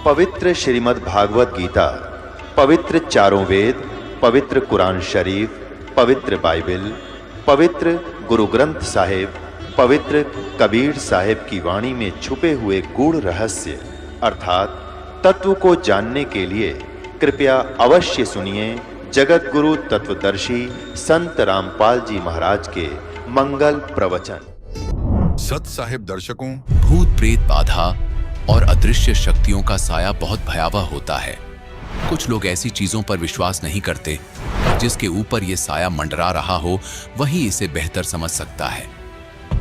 पवित्र श्रीमद् भागवत गीता, पवित्र चारों वेद, पवित्र कुरान शरीफ, पवित्र बाइबल, पवित्र गुरु ग्रंथ साहिब, पवित्र कबीर साहिब की वाणी में छुपे हुए गूढ़ रहस्य अर्थात तत्व को जानने के लिए कृपया अवश्य सुनिए जगत गुरु तत्वदर्शी संत रामपाल जी महाराज के मंगल प्रवचन। सत साहिब दर्शकों, भूत प्रेत बाधा और अदृश्य शक्तियों का साया बहुत भयावह होता है। कुछ लोग ऐसी चीजों पर विश्वास नहीं करते, जिसके ऊपर ये साया मंडरा रहा हो वही इसे बेहतर समझ सकता है।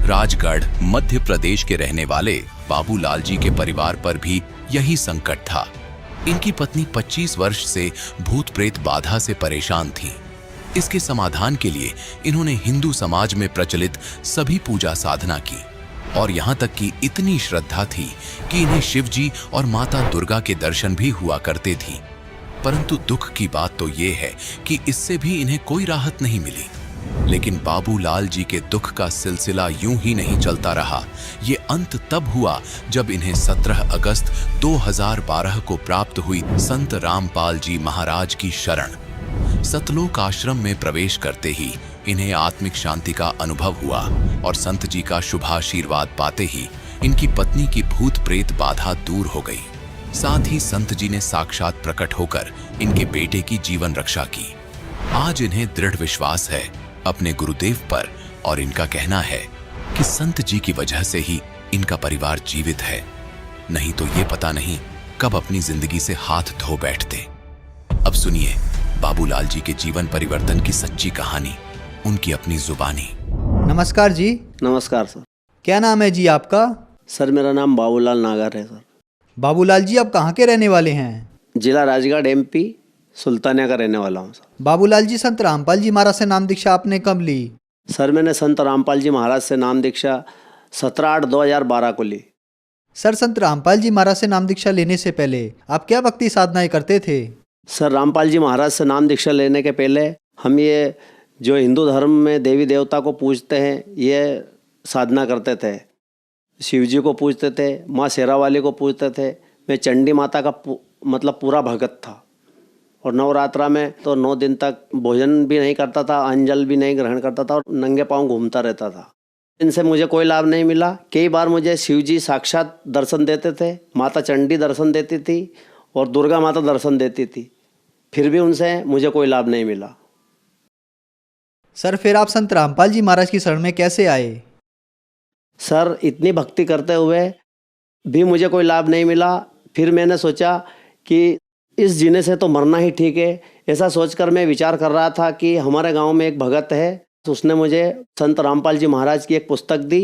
राजगढ़ मध्य प्रदेश के रहने वाले बाबूलाल जी के परिवार पर भी यही संकट था। इनकी पत्नी 25 वर्ष से भूत प्रेत बाधा से परेशान थी। इसके समाधान के लिए इन्होंने हिंदू समाज में प्रचलित सभी पूजा साधना की और यहाँ तक कि इतनी श्रद्धा थी कि इन्हें शिवजी और माता दुर्गा के दर्शन भी हुआ करते थी। परंतु दुख की बात तो ये है कि इससे भी इन्हें कोई राहत नहीं मिली। लेकिन बाबूलाल जी के दुख का सिलसिला यूं ही नहीं चलता रहा। ये अंत तब हुआ जब इन्हें 17 अगस्त 2012 को प्राप्त हुई संत रामपाल जी महाराज की शरण। सतलोक आश्रम में प्रवेश करते ही इन्हें आत्मिक शांति का अनुभव हुआ और संत जी का शुभाशीर्वाद पाते ही इनकी पत्नी की भूत प्रेत बाधा दूर हो गई। साथ ही संत जी ने साक्षात प्रकट होकर इनके बेटे की जीवन रक्षा की। आज इन्हें दृढ़ विश्वास है अपने गुरुदेव पर और इनका कहना है कि संत जी की वजह से ही इनका परिवार जीवित है, नहीं तो ये पता नहीं कब अपनी जिंदगी से हाथ धो बैठते। अब सुनिए बाबूलाल जी के जीवन परिवर्तन की सच्ची कहानी, उनकी अपनी जुबानी। नमस्कार जी। नमस्कार सर। क्या नाम है जी आपका? सर मेरा नाम बाबूलाल नागर है सर। बाबूलाल जी आप कहाँ के रहने वाले हैं? जिला राजगढ़ एमपी सुल्तानिया का रहने वाला हूँ सर। बाबूलाल जी संत रामपाल जी महाराज से नाम दीक्षा आपने कब ली? सर मैंने संत रामपाल जी महाराज से नाम दीक्षा 17/8/2012 को ली। सर संत रामपाल जी महाराज से नाम दीक्षा लेने से पहले आप क्या भक्ति साधनाएं करते थे? सर रामपाल जी महाराज से नाम दीक्षा लेने के पहले हम ये जो हिंदू धर्म में देवी देवता को पूजते हैं ये साधना करते थे। शिव जी को पूजते थे, माँ शेरावाली को पूजते थे। मैं चंडी माता का मतलब पूरा भगत था और नवरात्रा में तो 9 दिन तक भोजन भी नहीं करता था, अंजल भी नहीं ग्रहण करता था और नंगे पांव घूमता रहता था। इनसे मुझे कोई लाभ नहीं मिला। कई बार मुझे शिव जी साक्षात दर्शन देते थे, माता चंडी दर्शन देती थी और दुर्गा माता दर्शन देती थी, फिर भी उनसे मुझे कोई लाभ नहीं मिला। सर फिर आप संत रामपाल जी महाराज की शरण में कैसे आए? सर इतनी भक्ति करते हुए भी मुझे कोई लाभ नहीं मिला। फिर मैंने सोचा कि इस जीने से तो मरना ही ठीक है। ऐसा सोचकर मैं विचार कर रहा था कि हमारे गांव में एक भगत है, तो उसने मुझे संत रामपाल जी महाराज की एक पुस्तक दी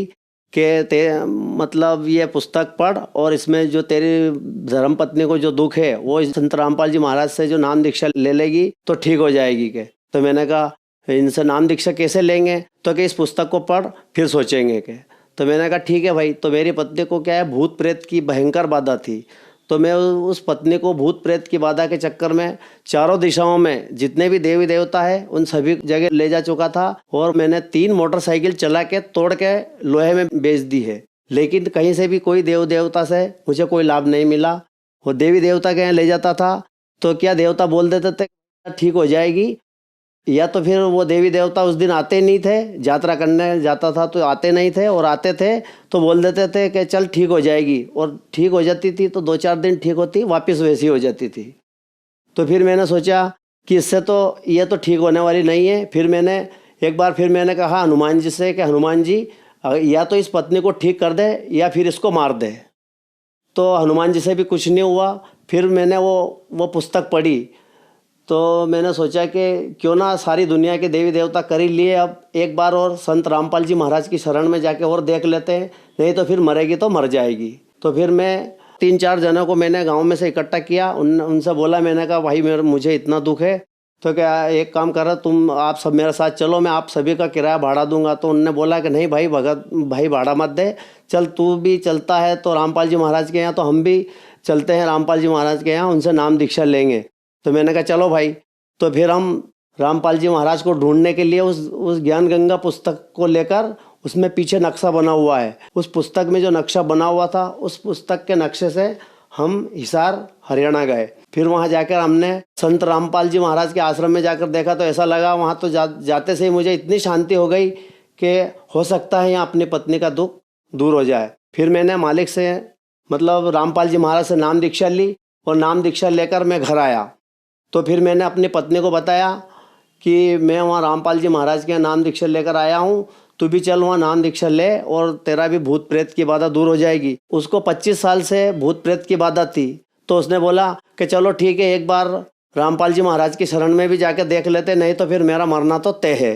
कि मतलब ये पुस्तक पढ़ और इसमें जो तेरी धर्मपत्नी को जो दुख है वो संत रामपाल जी महाराज से जो नाम दीक्षा ले लेगी तो ठीक हो जाएगी के। तो मैंने कहा इनसे नाम दीक्षा कैसे लेंगे? तो कि इस पुस्तक को पढ़ फिर सोचेंगे के। तो मैंने कहा ठीक है भाई। तो मेरी पत्नी को क्या है, भूत प्रेत की भयंकर बाधा थी। तो मैं उस पत्नी को भूत प्रेत की बाधा के चक्कर में चारों दिशाओं में जितने भी देवी देवता है उन सभी जगह ले जा चुका था और मैंने 3 मोटरसाइकिल चला के तोड़ के लोहे में बेच दी है। लेकिन कहीं से भी कोई देव देवता से मुझे कोई लाभ नहीं मिला। वो देवी देवता के यहाँ ले जाता था तो क्या देवता बोल देते थे ठीक हो जाएगी, या तो फिर वो देवी देवता उस दिन आते नहीं थे। यात्रा करने जाता था तो आते नहीं थे और आते थे तो बोल देते थे कि चल ठीक हो जाएगी, और ठीक हो जाती थी तो 2-4 दिन ठीक होती, वापस वैसी हो जाती थी। तो फिर मैंने सोचा कि इससे तो ये तो ठीक होने वाली नहीं है। फिर मैंने कहा हनुमान जी से कि हनुमान जी या तो इस पत्नी को ठीक कर दे या फिर इसको मार दे। तो हनुमान जी से भी कुछ नहीं हुआ। फिर मैंने वो पुस्तक पढ़ी तो मैंने सोचा कि क्यों ना सारी दुनिया के देवी देवता कर ही लिए, अब एक बार और संत रामपाल जी महाराज की शरण में जाके और देख लेते हैं, नहीं तो फिर मरेगी तो मर जाएगी। तो फिर मैं 3-4 जनों को मैंने गांव में से इकट्ठा किया। उनसे बोला, मैंने कहा भाई मुझे इतना दुख है तो क्या एक काम कर रहा तुम आप सब मेरे साथ चलो, मैं आप सभी का किराया भाड़ा दूंगा। तो उनने बोला कि नहीं भाई भाई भाड़ा मत दे, चल तू भी चलता है तो रामपाल जी महाराज के यहाँ, तो हम भी चलते हैं रामपाल जी महाराज के यहाँ, उनसे नाम दीक्षा लेंगे। तो मैंने कहा चलो भाई। तो फिर हम रामपाल जी महाराज को ढूंढने के लिए उस ज्ञान गंगा पुस्तक को लेकर, उसमें पीछे नक्शा बना हुआ है, उस पुस्तक में जो नक्शा बना हुआ था उस पुस्तक के नक्शे से हम हिसार हरियाणा गए। फिर वहाँ जाकर हमने संत रामपाल जी महाराज के आश्रम में जाकर देखा तो ऐसा लगा वहाँ तो जाते से ही मुझे इतनी शांति हो गई कि हो सकता है यहाँ अपनी पत्नी का दुख दूर हो जाए। फिर मैंने मालिक से मतलब रामपाल जी महाराज से नाम दीक्षा ली और नाम दीक्षा लेकर मैं घर आया। तो फिर मैंने अपनी पत्नी को बताया कि मैं वहाँ रामपाल जी महाराज के यहाँ नाम दीक्षा लेकर आया हूँ, तू भी चल वहाँ नाम दीक्षा ले और तेरा भी भूत प्रेत की बाधा दूर हो जाएगी। उसको 25 साल से भूत प्रेत की बाधा थी, तो उसने बोला कि चलो ठीक है, एक बार रामपाल जी महाराज की शरण में भी जाके देख लेते, नहीं तो फिर मेरा मरना तो तय है।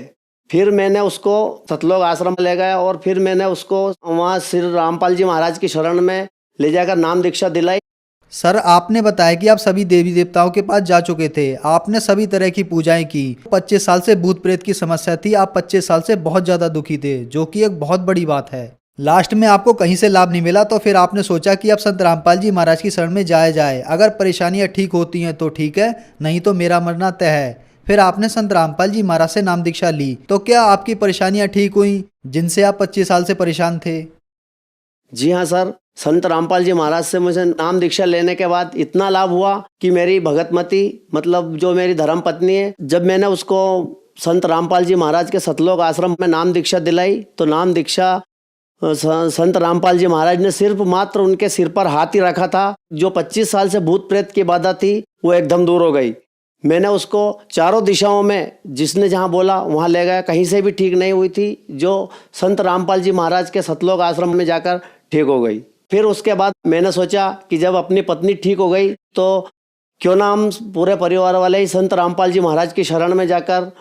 फिर मैंने उसको सतलोक आश्रम ले गया और फिर मैंने उसको वहाँ श्री रामपाल जी महाराज की शरण में ले जाकर नाम दीक्षा दिलाई। सर, आपने बताया कि आप सभी देवी देवताओं के पास जा चुके थे, आपने सभी तरह की पूजाएं की। 25 साल से भूत प्रेत की समस्या थी, आप 25 साल से बहुत ज़्यादा दुखी थे, जो कि एक बहुत बड़ी बात है। लास्ट में आपको कहीं से लाभ नहीं मिला, तो फिर आपने सोचा कि अब संत रामपाल जी महाराज की शरण में जाया जाए, अगर परेशानियां ठीक होती हैं तो ठीक है, नहीं तो मेरा मरना तय है। फिर आपने संत रामपाल जी महाराज से नाम दीक्षा ली, तो क्या आपकी परेशानियां ठीक हुई जिनसे आप 25 साल से परेशान थे? जी हाँ सर, संत रामपाल जी महाराज से मुझे नाम दीक्षा लेने के बाद इतना लाभ हुआ कि मेरी भगतमती मतलब जो मेरी धर्म पत्नी है, जब मैंने उसको संत रामपाल जी महाराज के सतलोक आश्रम में नाम दीक्षा दिलाई तो नाम दीक्षा संत रामपाल जी महाराज ने सिर्फ मात्र उनके सिर पर हाथ ही रखा था। जो 25 साल से भूत प्रेत की बाधा थी वो एकदम दूर हो गई। मैंने उसको चारों दिशाओं में जिसने जहाँ बोला वहाँ ले गया, कहीं से भी ठीक नहीं हुई थी, जो संत रामपाल जी महाराज के सतलोक आश्रम में जाकर ठीक हो गई। फिर उसके बाद मैंने सोचा कि जब अपनी पत्नी ठीक हो गई तो क्यों ना हम पूरे परिवार वाले ही संत रामपाल जी महाराज की शरण में जाकर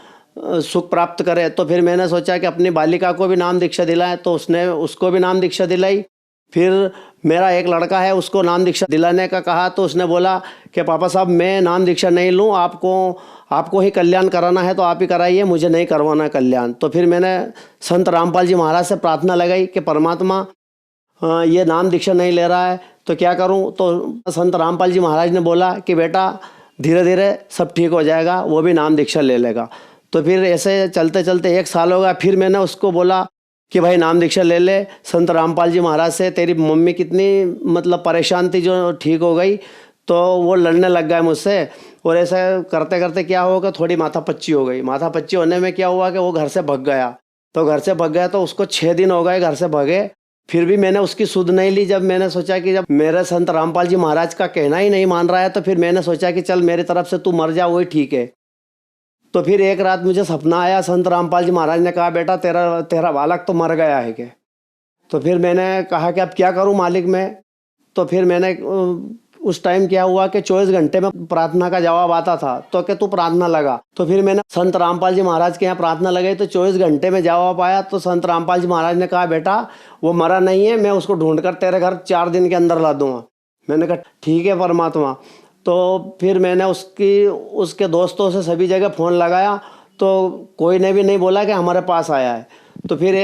सुख प्राप्त करें। तो फिर मैंने सोचा कि अपनी बालिका को भी नाम दीक्षा दिलाएं, तो उसने उसको भी नाम दीक्षा दिलाई। फिर मेरा एक लड़का है, उसको नाम दीक्षा दिलाने का कहा तो उसने बोला कि पापा साहब मैं नाम दीक्षा नहीं लूँ, आपको ही कल्याण कराना है तो आप ही कराइए, मुझे नहीं करवाना है कल्याण। तो फिर मैंने संत रामपाल जी महाराज से प्रार्थना लगाई कि परमात्मा ये नाम दीक्षा नहीं ले रहा है तो क्या करूं। तो संत रामपाल जी महाराज ने बोला कि बेटा धीरे धीरे सब ठीक हो जाएगा, वो भी नाम दीक्षा ले लेगा। तो फिर ऐसे चलते चलते 1 साल हो गया। फिर मैंने उसको बोला कि भाई नाम दीक्षा ले ले संत रामपाल जी महाराज से, तेरी मम्मी कितनी मतलब परेशान थी जो ठीक हो गई। तो वो लड़ने लग गए मुझसे और ऐसा करते करते क्या होगा, थोड़ी माथापच्ची हो गई। माथापच्ची होने में क्या हुआ कि वो घर से भाग गया। तो घर से भाग गया तो उसको 6 दिन हो गए घर से भागे, फिर भी मैंने उसकी सुध नहीं ली। जब मैंने सोचा कि जब मेरे संत रामपाल जी महाराज का कहना ही नहीं मान रहा है तो फिर मैंने सोचा कि चल मेरी तरफ से तू मर जा, वही ठीक है। तो फिर एक रात मुझे सपना आया, संत रामपाल जी महाराज ने कहा बेटा तेरा बालक तो मर गया है क्या। तो फिर मैंने कहा कि अब क्या करूं मालिक मैं। तो फिर मैंने उस टाइम क्या हुआ कि 24 घंटे में प्रार्थना का जवाब आता था, तो कि तू प्रार्थना लगा। तो फिर मैंने संत रामपाल जी महाराज के यहाँ प्रार्थना लगाई तो 24 घंटे में जवाब आया। तो संत रामपाल जी महाराज ने कहा बेटा वो मरा नहीं है, मैं उसको ढूंढकर तेरे घर 4 दिन के अंदर ला दूंगा। मैंने कहा ठीक है परमात्मा। तो फिर मैंने उसके दोस्तों से सभी जगह फ़ोन लगाया तो कोई ने भी नहीं बोला कि हमारे पास आया है। तो फिर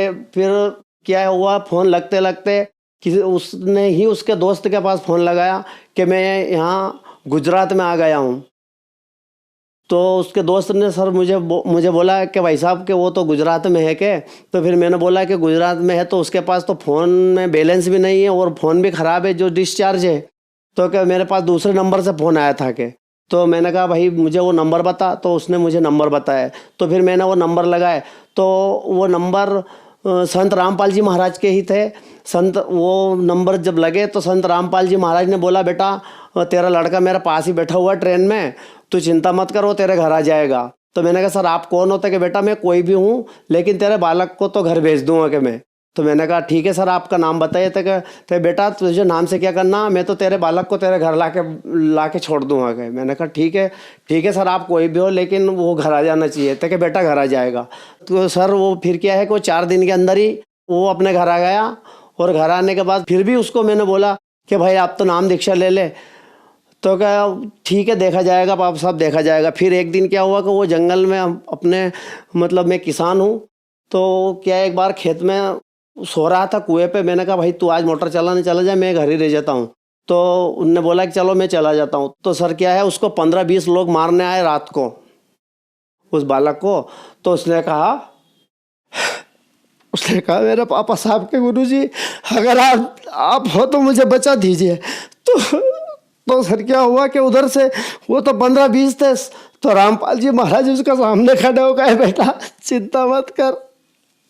क्या हुआ, फ़ोन लगते लगते उसने ही उसके दोस्त के पास फ़ोन लगाया कि मैं यहाँ गुजरात में आ गया हूँ। तो उसके दोस्त ने सर मुझे बोला कि भाई साहब कि वो तो गुजरात में है के। तो फिर मैंने बोला कि गुजरात में है तो उसके पास तो फ़ोन में बैलेंस भी नहीं है और फ़ोन भी ख़राब है जो डिस्चार्ज है। तो क्या मेरे पास दूसरे नंबर से फ़ोन आया था कि। तो मैंने कहा भाई मुझे वो नंबर बता। तो उसने मुझे नंबर बताया। तो फिर मैंने वो नंबर लगाए तो वो नंबर संत रामपाल जी महाराज के ही थे। वो नंबर जब लगे तो संत रामपाल जी महाराज ने बोला बेटा तेरा लड़का मेरे पास ही बैठा हुआ ट्रेन में, तू चिंता मत कर, वो तेरे घर आ जाएगा। तो मैंने कहा सर आप कौन होते कि बेटा मैं कोई भी हूँ लेकिन तेरे बालक को तो घर भेज दूंगा कि मैं। तो मैंने कहा ठीक है सर आपका नाम बताइए। तो बेटा तुझे नाम से क्या करना, मैं तो तेरे बालक को तेरे घर ला के छोड़ दूंगा कि। मैंने कहा ठीक है सर आप कोई भी हो लेकिन वो घर आ जाना चाहिए। तो कि बेटा घर आ जाएगा। तो सर वो फिर क्या है कि वो 4 दिन के अंदर ही वो अपने घर आ गया। और घर आने के बाद फिर भी उसको मैंने बोला कि भाई आप तो नाम दीक्षा ले ले। तो क्या ठीक है देखा जाएगा पापा साहब देखा जाएगा। फिर एक दिन क्या हुआ कि वो जंगल में अपने मतलब मैं किसान हूँ तो क्या एक बार खेत में सो रहा था कुएं पे। मैंने कहा भाई तू आज मोटर चलाने चला जा, मैं घर ही रह जाता हूँ। तो उनने बोला कि चलो मैं चला जाता हूँ। तो सर क्या है उसको 15-20 लोग मारने आए रात को उस बालक को। तो उसने कहा मेरे पापा साहब के गुरुजी अगर आप हो तो मुझे बचा दीजिए। तो सर क्या हुआ कि उधर से वो तो 15-20 थे, तो रामपाल जी महाराज उसका सामने खड़े हो गए, बेटा चिंता मत कर,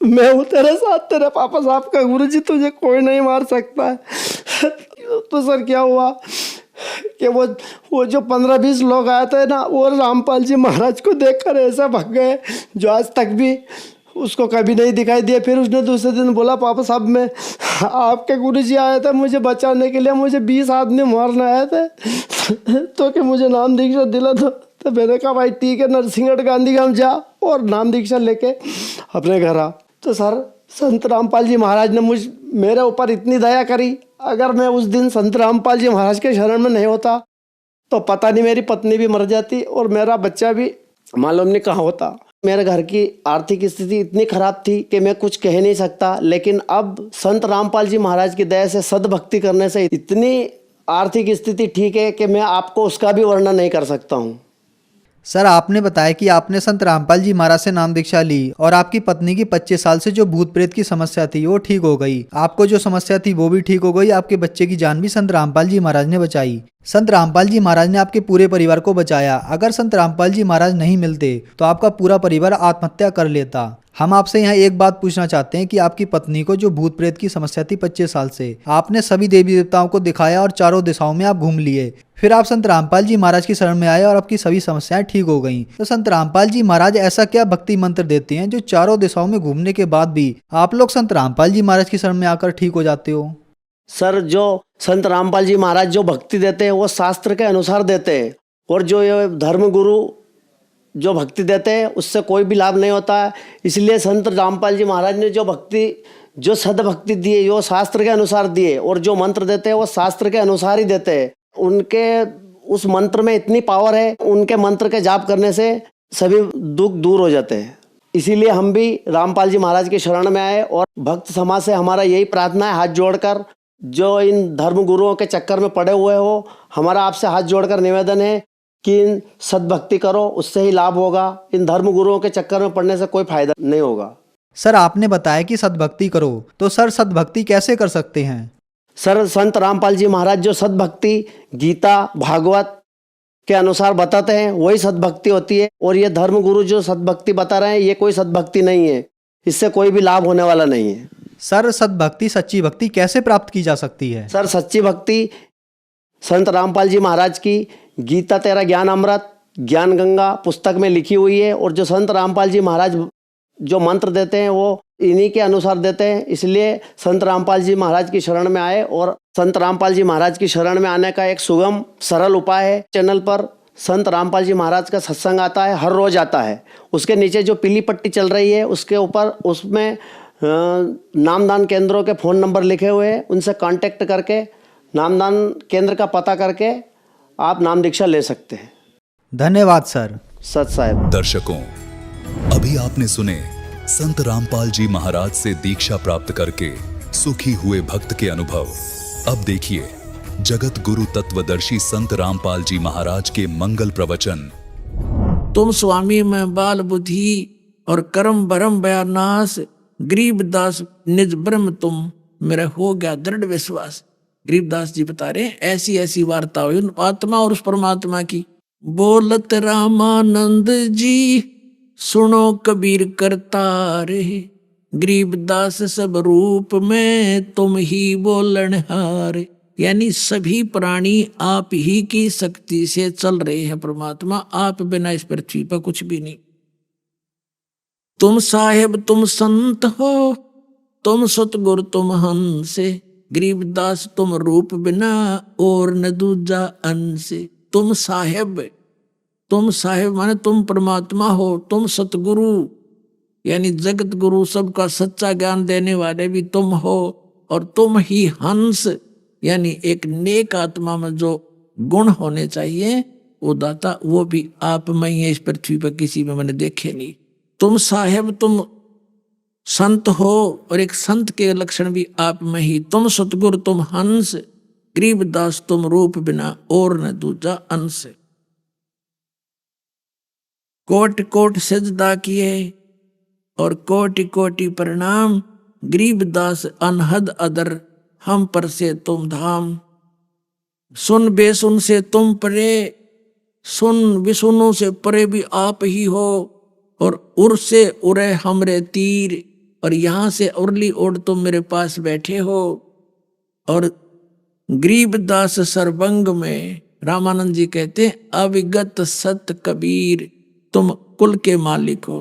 मैं हूँ तेरे साथ, तेरे पापा साहब का गुरु जी, तुझे कोई नहीं मार सकता है। तो सर क्या हुआ कि वो जो 15-20 लोग आए थे ना, वो रामपाल जी महाराज को देखकर ऐसा भाग गए जो आज तक भी उसको कभी नहीं दिखाई दिया। फिर उसने दूसरे दिन बोला, पापा साहब मैं आपके गुरु जी आए थे मुझे बचाने के लिए, मुझे 20 आदमी मारने आए थे, तो कि मुझे नाम दीक्षा दिला दो। तो मैंने कहा भाई ठीक है, नरसिंहगढ़ गांधीधाम जा और नाम दीक्षा लेके अपने घर आ। तो सर संत रामपाल जी महाराज ने मेरे ऊपर इतनी दया करी, अगर मैं उस दिन संत रामपाल जी महाराज के शरण में नहीं होता तो पता नहीं मेरी पत्नी भी मर जाती और मेरा बच्चा भी मालूम नहीं कहाँ होता। मेरे घर की आर्थिक स्थिति इतनी खराब थी कि मैं कुछ कह नहीं सकता, लेकिन अब संत रामपाल जी महाराज की दया से, सद्भक्ति करने से इतनी आर्थिक स्थिति ठीक है कि मैं आपको उसका भी वर्णन नहीं कर सकता हूँ। सर आपने बताया कि आपने संत रामपाल जी महाराज से नाम दीक्षा ली और आपकी पत्नी की 25 साल से जो भूत प्रेत की समस्या थी वो ठीक हो गई, आपको जो समस्या थी वो भी ठीक हो गई, आपके बच्चे की जान भी संत रामपाल जी महाराज ने बचाई। संत रामपाल जी महाराज ने आपके पूरे परिवार को बचाया। अगर संत रामपाल जी महाराज नहीं मिलते तो आपका पूरा परिवार आत्महत्या कर लेता। हम आपसे यहाँ एक बात पूछना चाहते हैं कि आपकी पत्नी को जो भूत प्रेत की समस्या थी 25 साल से, आपने सभी देवी देवताओं को दिखाया और चारों दिशाओं में आप घूम लिए, फिर आप संत रामपाल जी महाराज की शरण में आए और आपकी सभी समस्याएं ठीक हो गईं। तो संत रामपाल जी महाराज ऐसा क्या भक्ति मंत्र देते हैं जो चारों दिशाओं में घूमने के बाद भी आप लोग संत रामपाल जी महाराज की शरण में आकर ठीक हो जाते हो? सर जो संत रामपाल जी महाराज जो भक्ति देते हैं वो शास्त्र के अनुसार देते हैं, और जो ये धर्म गुरु जो भक्ति देते हैं उससे कोई भी लाभ नहीं होता है। इसलिए संत रामपाल जी महाराज ने जो भक्ति, जो सद्भक्ति दी है वो शास्त्र के अनुसार दिए, और जो मंत्र देते हैं वो शास्त्र के अनुसार ही देते हैं। उनके उस मंत्र में इतनी पावर है, उनके मंत्र के जाप करने से सभी दुख दूर हो जाते हैं। इसीलिए हम भी रामपाल जी महाराज की शरण में आए, और भक्त समाज से हमारा यही प्रार्थना है, हाथ जोड़कर, जो इन धर्म गुरुओं के चक्कर में पड़े हुए हो, हमारा आपसे हाथ जोड़कर निवेदन है कि इन सद्भक्ति करो, उससे ही लाभ होगा। इन धर्म गुरुओं के चक्कर में पड़ने से कोई फायदा नहीं होगा। सर आपने बताया कि सद्भक्ति करो, तो सर सद्भक्ति कैसे कर सकते हैं? सर संत रामपाल जी महाराज जो सद्भक्ति गीता भागवत के अनुसार बताते हैं वही सद्भक्ति होती है, और ये धर्म गुरु जो सद्भक्ति बता रहे हैं ये कोई सद्भक्ति नहीं है, इससे कोई भी लाभ होने वाला नहीं है। सर सद्भक्ति, सच्ची भक्ति कैसे प्राप्त की जा सकती है? सर सच्ची भक्ति संत रामपाल जी महाराज की गीता तेरा ज्ञान अमृत, ज्ञान गंगा पुस्तक में लिखी हुई है, और जो संत रामपाल जी महाराज जो मंत्र देते हैं वो इन्हीं के अनुसार देते हैं। इसलिए संत रामपाल जी महाराज की शरण में आए, और संत रामपाल जी महाराज की शरण में आने का एक सुगम सरल उपाय है। चैनल पर संत रामपाल जी महाराज का सत्संग आता है, हर रोज आता है। उसके नीचे जो पीली पट्टी चल रही है उसके ऊपर उसमें नामदान केंद्रों के फ़ोन नंबर लिखे हुए हैं, उनसे कांटेक्ट करके नामदान केंद्र का पता करके आप नाम दीक्षा ले सकते हैं। धन्यवाद सर। सत साहेब। दर्शकों, अभी आपने सुने संत रामपाल जी महाराज से दीक्षा प्राप्त करके सुखी हुए भक्त के अनुभव। अब देखिए जगत गुरु तत्वदर्शी संत रामपाल जी महाराज के मंगल प्रवचन। तुम स्वामी में बाल बुद्धि और कर्म भरम बयानास, गरीबदास निज ब्रह्म तुम, मेरा हो गया दृढ़ विश्वास। गरीबदास जी बता रहे हैं ऐसी ऐसी वार्ता हुई उन आत्मा और उस परमात्मा की। बोलत रामानंद जी सुनो कबीर करतार, गरीबदास सब रूप में तुम ही बोलन हार। यानी सभी प्राणी आप ही की शक्ति से चल रहे हैं परमात्मा, आप बिना इस पृथ्वी पर कुछ भी नहीं। तुम साहेब तुम संत हो, तुम सतगुरु तुम हंस, गरीबदास तुम रूप बिना और न दूजा अंश। तुम साहेब माने तुम परमात्मा हो, तुम सतगुरु यानी जगत गुरु सबका सच्चा ज्ञान देने वाले भी तुम हो, और तुम ही हंस यानी एक नेक आत्मा में जो गुण होने चाहिए वो दाता, वो भी आप में ही है, इस पृथ्वी पर किसी में मैंने देखे नहीं। तुम साहेब तुम संत हो, और एक संत के लक्षण भी आप में ही। तुम सतगुरु तुम हंस, गरीबदास तुम रूप बिना और न दूजा अंश। कोटि कोटि सजदा किए और कोटि कोटि प्रणाम, गरीबदास अनहद अदर हम पर से तुम धाम। सुन बेसुन से तुम परे, सुन विसुनु से परे भी आप ही हो, और उर से उरे हमरे तीर, और यहाँ से उरली ओढ़ तुम मेरे पास बैठे हो। और गरीबदास सरबंग में रामानंद जी कहते हैं, अविगत सत कबीर तुम कुल के मालिक हो।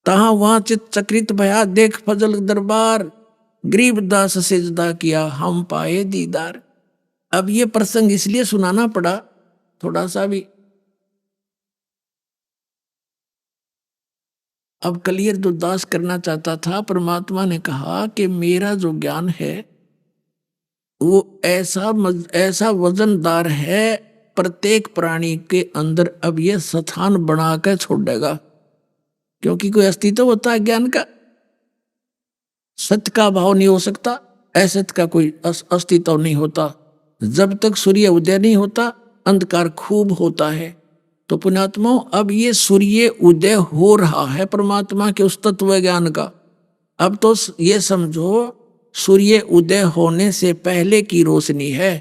तहां वहां चित चक्रित भया देख फजल दरबार, गरीबदास सिजदा किया हम पाए दीदार। अब ये प्रसंग इसलिए सुनाना पड़ा थोड़ा सा भी, अब क्लियर जो दास करना चाहता था, परमात्मा ने कहा कि मेरा जो ज्ञान है वो ऐसा वजनदार है, प्रत्येक प्राणी के अंदर अब ये स्थान बना कर छोड़ेगा, क्योंकि कोई अस्तित्व होता है ज्ञान का, सत्य का भाव नहीं हो सकता, असत्य का कोई अस्तित्व नहीं होता। जब तक सूर्य उदय नहीं होता अंधकार खूब होता है। तो पुण्यात्माओं, अब ये सूर्य उदय हो रहा है परमात्मा के उस तत्व ज्ञान का। अब तो ये समझो सूर्य उदय होने से पहले की रोशनी है,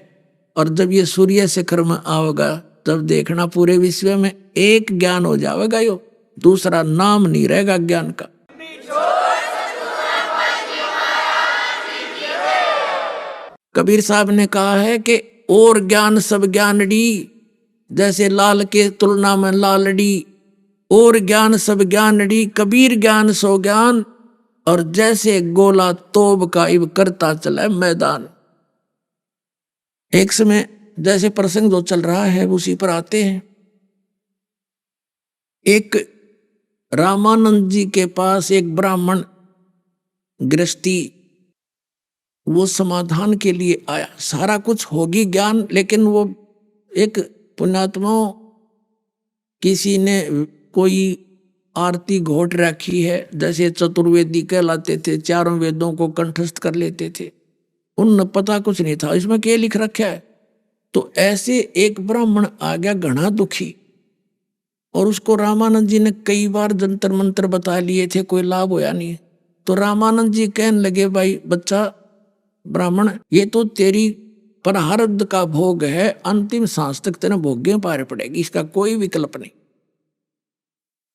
और जब ये सूर्य शिखर में आवेगा तब देखना पूरे विश्व में एक ज्ञान हो जाएगा, यो दूसरा नाम नहीं रहेगा ज्ञान का। कबीर साहब ने कहा है कि और ज्ञान सब ज्ञानड़ी, जैसे लाल के तुलना में लालड़ी, और ज्ञान सब ज्ञानड़ी, कबीर ज्ञान सो ज्ञान, और जैसे गोला तोब का इब करता चला मैदान। एक समय जैसे प्रसंग जो चल रहा है उसी पर आते हैं। एक रामानंद जी के पास एक ब्राह्मण गृहस्थी, वो समाधान के लिए आया। सारा कुछ होगी ज्ञान, लेकिन वो एक पुण्यात्माओं, किसी ने कोई आरती घोट रखी है, जैसे चतुर्वेदी कहलाते थे, चारों वेदों को कंठस्थ कर लेते थे, उन पता कुछ नहीं था इसमें क्या लिख रखा है। तो ऐसे एक ब्राह्मण आ गया घना दुखी, और उसको रामानंद जी ने कई बार जंतर मंत्र बता लिए थे, कोई लाभ होया नहीं। तो रामानंद जी कहने लगे, भाई बच्चा ब्राह्मण, ये तो तेरी प्रारब्ध का भोग है, अंतिम सांस तक तेरे भोग्य पार पड़ेगी, इसका कोई विकल्प नहीं।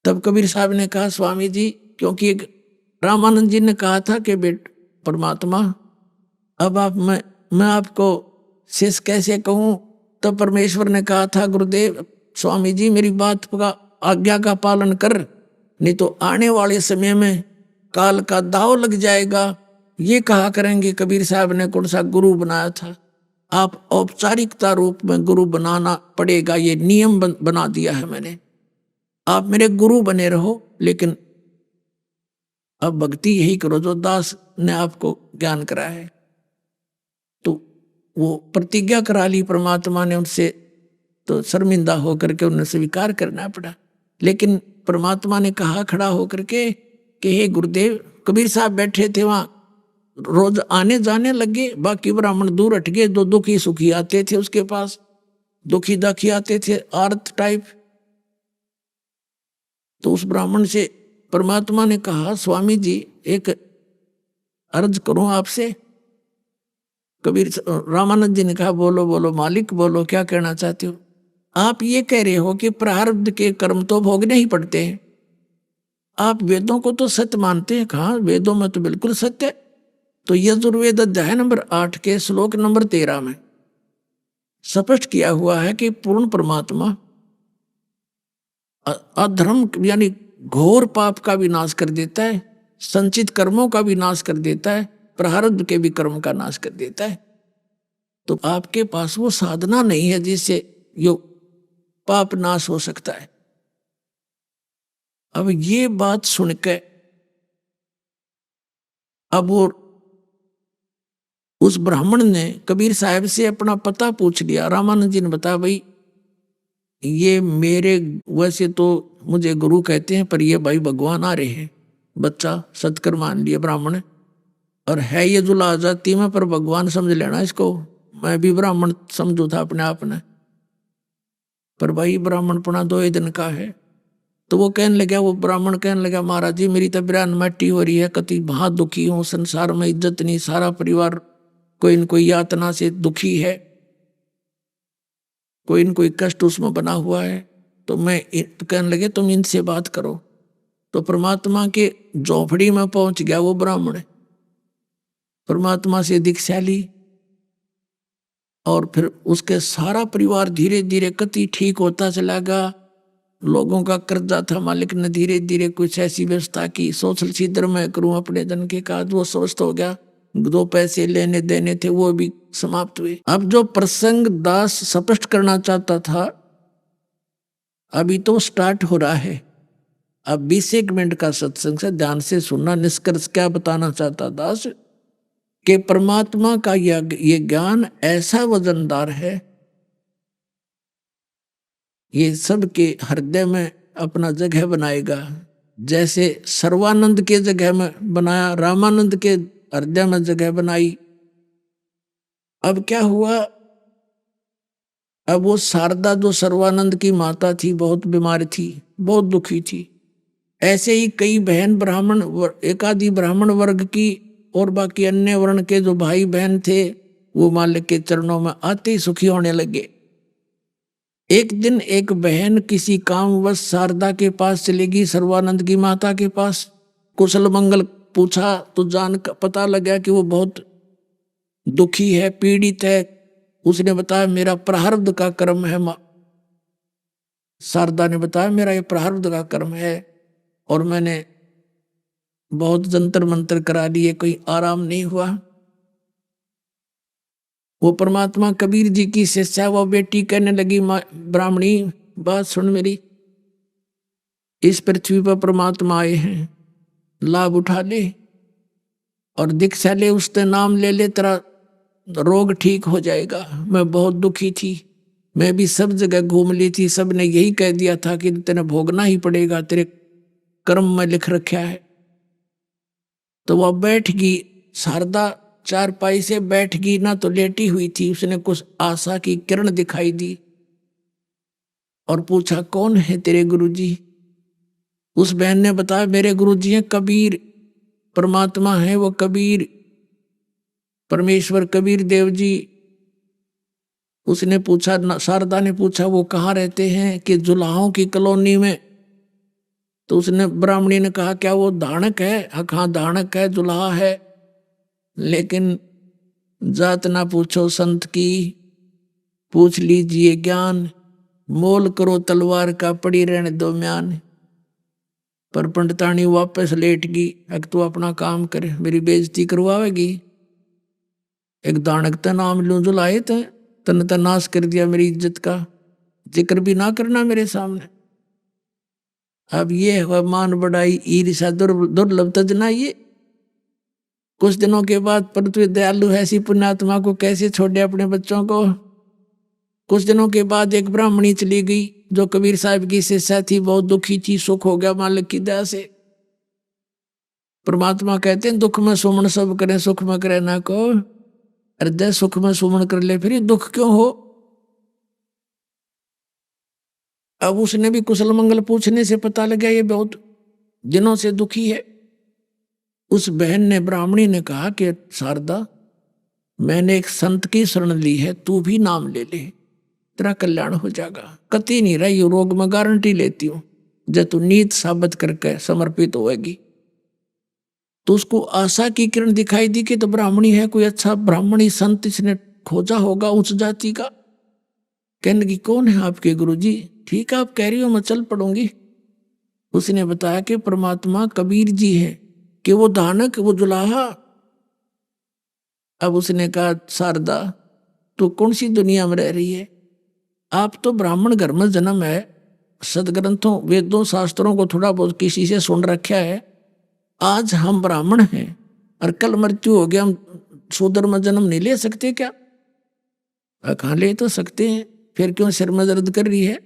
तब कबीर साहब ने कहा, स्वामी जी, क्योंकि एक रामानंद जी ने कहा था कि बेट परमात्मा, अब आप मैं आपको शेष कैसे कहूँ। तब परमेश्वर ने कहा था, गुरुदेव स्वामी जी मेरी बात का आज्ञा का पालन कर, नहीं तो आने वाले समय में काल का दाव लग जाएगा। ये कहा करेंगे कबीर साहब ने कौन सा गुरु बनाया था, आप औपचारिकता रूप में गुरु बनाना पड़ेगा, ये नियम बना दिया है मैंने, आप मेरे गुरु बने रहो, लेकिन अब भक्ति यही करो जो दास ने आपको ज्ञान कराया है। तो वो प्रतिज्ञा करा ली परमात्मा ने उनसे, तो शर्मिंदा होकर के उन्हें स्वीकार करना पड़ा। लेकिन परमात्मा ने कहा खड़ा होकर के कि हे गुरुदेव, कबीर साहब बैठे थे वहाँ, रोज आने जाने लगे, बाकी ब्राह्मण दूर हट गए, जो दुखी सुखी आते थे उसके पास, दुखी दाखी आते थे आर्थ टाइप। तो उस ब्राह्मण से परमात्मा ने कहा, स्वामी जी एक अर्ज करूं आपसे। कबीर रामानंद जी ने कहा, बोलो बोलो मालिक, बोलो क्या कहना चाहते हो। आप ये कह रहे हो कि प्रारब्ध के कर्म तो भोगने ही पड़ते हैं, आप वेदों को तो सत्य मानते हैं। कहा वेदों में तो बिल्कुल सत्य है। तो यजुर्वेद अध्याय नंबर 8 के श्लोक नंबर 13 में स्पष्ट किया हुआ है कि पूर्ण परमात्मा अधर्म यानी घोर पाप का विनाश कर देता है, संचित कर्मों का विनाश कर देता है, प्रारब्ध के भी कर्म का नाश कर देता है। तो आपके पास वो साधना नहीं है जिससे यो पाप नाश हो सकता है। अब ये बात सुनकर अब वो उस ब्राह्मण ने कबीर साहब से अपना पता पूछ लिया। रामानंद जी ने बताया, भाई ये मेरे वैसे तो मुझे गुरु कहते हैं, पर ये भाई भगवान आ रहे हैं। बच्चा सत्कर मान लिया ब्राह्मण, और है ये जुला जाति में, पर भगवान समझ लेना इसको। मैं भी ब्राह्मण समझू था अपने आप ने, पर भाई ब्राह्मणपना 2 दिन का है। तो वो कहने लगा, वो ब्राह्मण कहने लगा, महाराज जी मेरी तो बिरान मट्टी हो रही है, कति बहुत दुखी हूँ, संसार में इज्जत नहीं, सारा परिवार कोई न कोई यातना से दुखी है, कोई न कोई कष्ट उसमें बना हुआ है। तो तो कहने लगे तुम इनसे बात करो। तो परमात्मा के झोपड़ी में पहुंच गया वो ब्राह्मण, परमात्मा से दीक्षा ली, और फिर उसके सारा परिवार धीरे धीरे कति ठीक होता चला गया। लोगों का कर्जा था, मालिक ने धीरे धीरे कुछ ऐसी व्यवस्था की, सोशल छिद्र में करूं अपने धन के काज, वो स्वस्थ हो गया। 2 पैसे लेने देने थे वो भी समाप्त हुए। अब जो प्रसंग दास स्पष्ट करना चाहता था अभी तो स्टार्ट हो रहा है। अब 20 मिनट का सत्संग से ध्यान से सुनना। निष्कर्ष क्या बताना चाहता दास कि परमात्मा का ये ज्ञान ऐसा वजनदार है, ये सबके हृदय में अपना जगह बनाएगा। जैसे सर्वानंद के जगह में बनाया, रामानंद के हृदय में जगह बनाई। अब क्या हुआ, अब वो शारदा जो सर्वानंद की माता थी बहुत बीमार थी, बहुत दुखी थी। ऐसे ही कई बहन ब्राह्मण, एकादि ब्राह्मण वर्ग की और बाकी अन्य वर्ण के जो भाई बहन थे वो मालिक के चरणों में आते ही सुखी होने लगे। एक दिन एक बहन किसी कामवश शारदा के पास चलेगी, सर्वानंद की माता के पास, कुशल मंगल पूछा तो पता लगा कि वो बहुत दुखी है, पीड़ित है। उसने बताया मेरा प्रारब्ध का कर्म है। शारदा ने बताया मेरा ये प्रारब्ध का कर्म है और मैंने बहुत जंतर मंतर करा लिए, कोई आराम नहीं हुआ। वो परमात्मा कबीर जी की शिष्या वो बेटी कहने लगी, ब्राह्मणी बात सुन मेरी, इस पृथ्वी पर परमात्मा आए हैं, लाभ उठा ले और दीक्षा ले, उससे नाम ले ले, तेरा रोग ठीक हो जाएगा। मैं बहुत दुखी थी, मैं भी सब जगह घूम ली थी, सब ने यही कह दिया था कि तेने भोगना ही पड़ेगा, तेरे कर्म में लिख रखा है। तो वह बैठ गई, शारदा चारपाई से बैठ गई ना, तो लेटी हुई थी। उसने कुछ आशा की किरण दिखाई दी और पूछा कौन है तेरे गुरुजी। उस बहन ने बताया मेरे गुरुजी हैं कबीर, परमात्मा है वो कबीर, परमेश्वर कबीर देव जी। उसने पूछा, शारदा ने पूछा वो कहाँ रहते हैं, कि जुलाहों की कॉलोनी में। तो उसने ब्राह्मणी ने कहा क्या वो धानक है? हाँ धानक है, जुलाहा है, लेकिन जात ना पूछो संत की, पूछ लीजिए ज्ञान, मोल करो तलवार का, पड़ी रहने दो म्यान। पर पंडितानी वापस लेट गई। अब तू अपना काम करे, मेरी बेइज्जती करवाएगी। एक दानक का नाम लूं जो लाए थे, तन नाश कर दिया मेरी इज्जत का, जिक्र भी ना करना मेरे सामने। अब ये हुआ मान बढ़ाई, ईर्ष्या दुर्लभ तजना। ये कुछ दिनों के बाद, परंतु दयालु है ऐसी पुण्यात्मा को कैसे छोड़े अपने बच्चों को। कुछ दिनों के बाद एक ब्राह्मणी चली गई जो कबीर साहब की शिष्या थी, बहुत दुखी थी। सुख हो गया मालिक की दया से। परमात्मा कहते हैं दुख में सुमन सब करें, सुख में करे ना को। हृदय सुख में सुमन कर ले, फिर दुख क्यों हो। अब उसने भी कुशल मंगल पूछने से पता लगा ये बहुत दिनों से दुखी है। उस बहन ने, ब्राह्मणी ने कहा कि शारदा मैंने एक संत की शरण ली है, तू भी नाम ले ले, तेरा कल्याण हो जाएगा। कति नहीं रही रोग में गारंटी लेती हूं, जब तू नीत साबित करके समर्पित होएगी। तो उसको आशा की किरण दिखाई दी कि तो ब्राह्मणी है, कोई अच्छा ब्राह्मणी संत इसने खोजा होगा उच्च जाति का। कहने की कौन है आपके गुरुजी? ठीक है आप कह रही हो, मैं चल पड़ूंगी। उसने बताया कि परमात्मा कबीर जी है, कि वो दानक, वो जुलाहा। अब उसने कहा शारदा तू कौन सी दुनिया में रह रही है? आप तो ब्राह्मण घर में जन्म है, सदग्रंथों वेदों शास्त्रों को थोड़ा बहुत किसी से सुन रखा है। आज हम ब्राह्मण हैं और कल मृत्यु हो गया, हम शूद्र में जन्म नहीं ले सकते क्या? कहाँ ले तो सकते हैं, फिर क्यों सिर में दर्द कर रही है?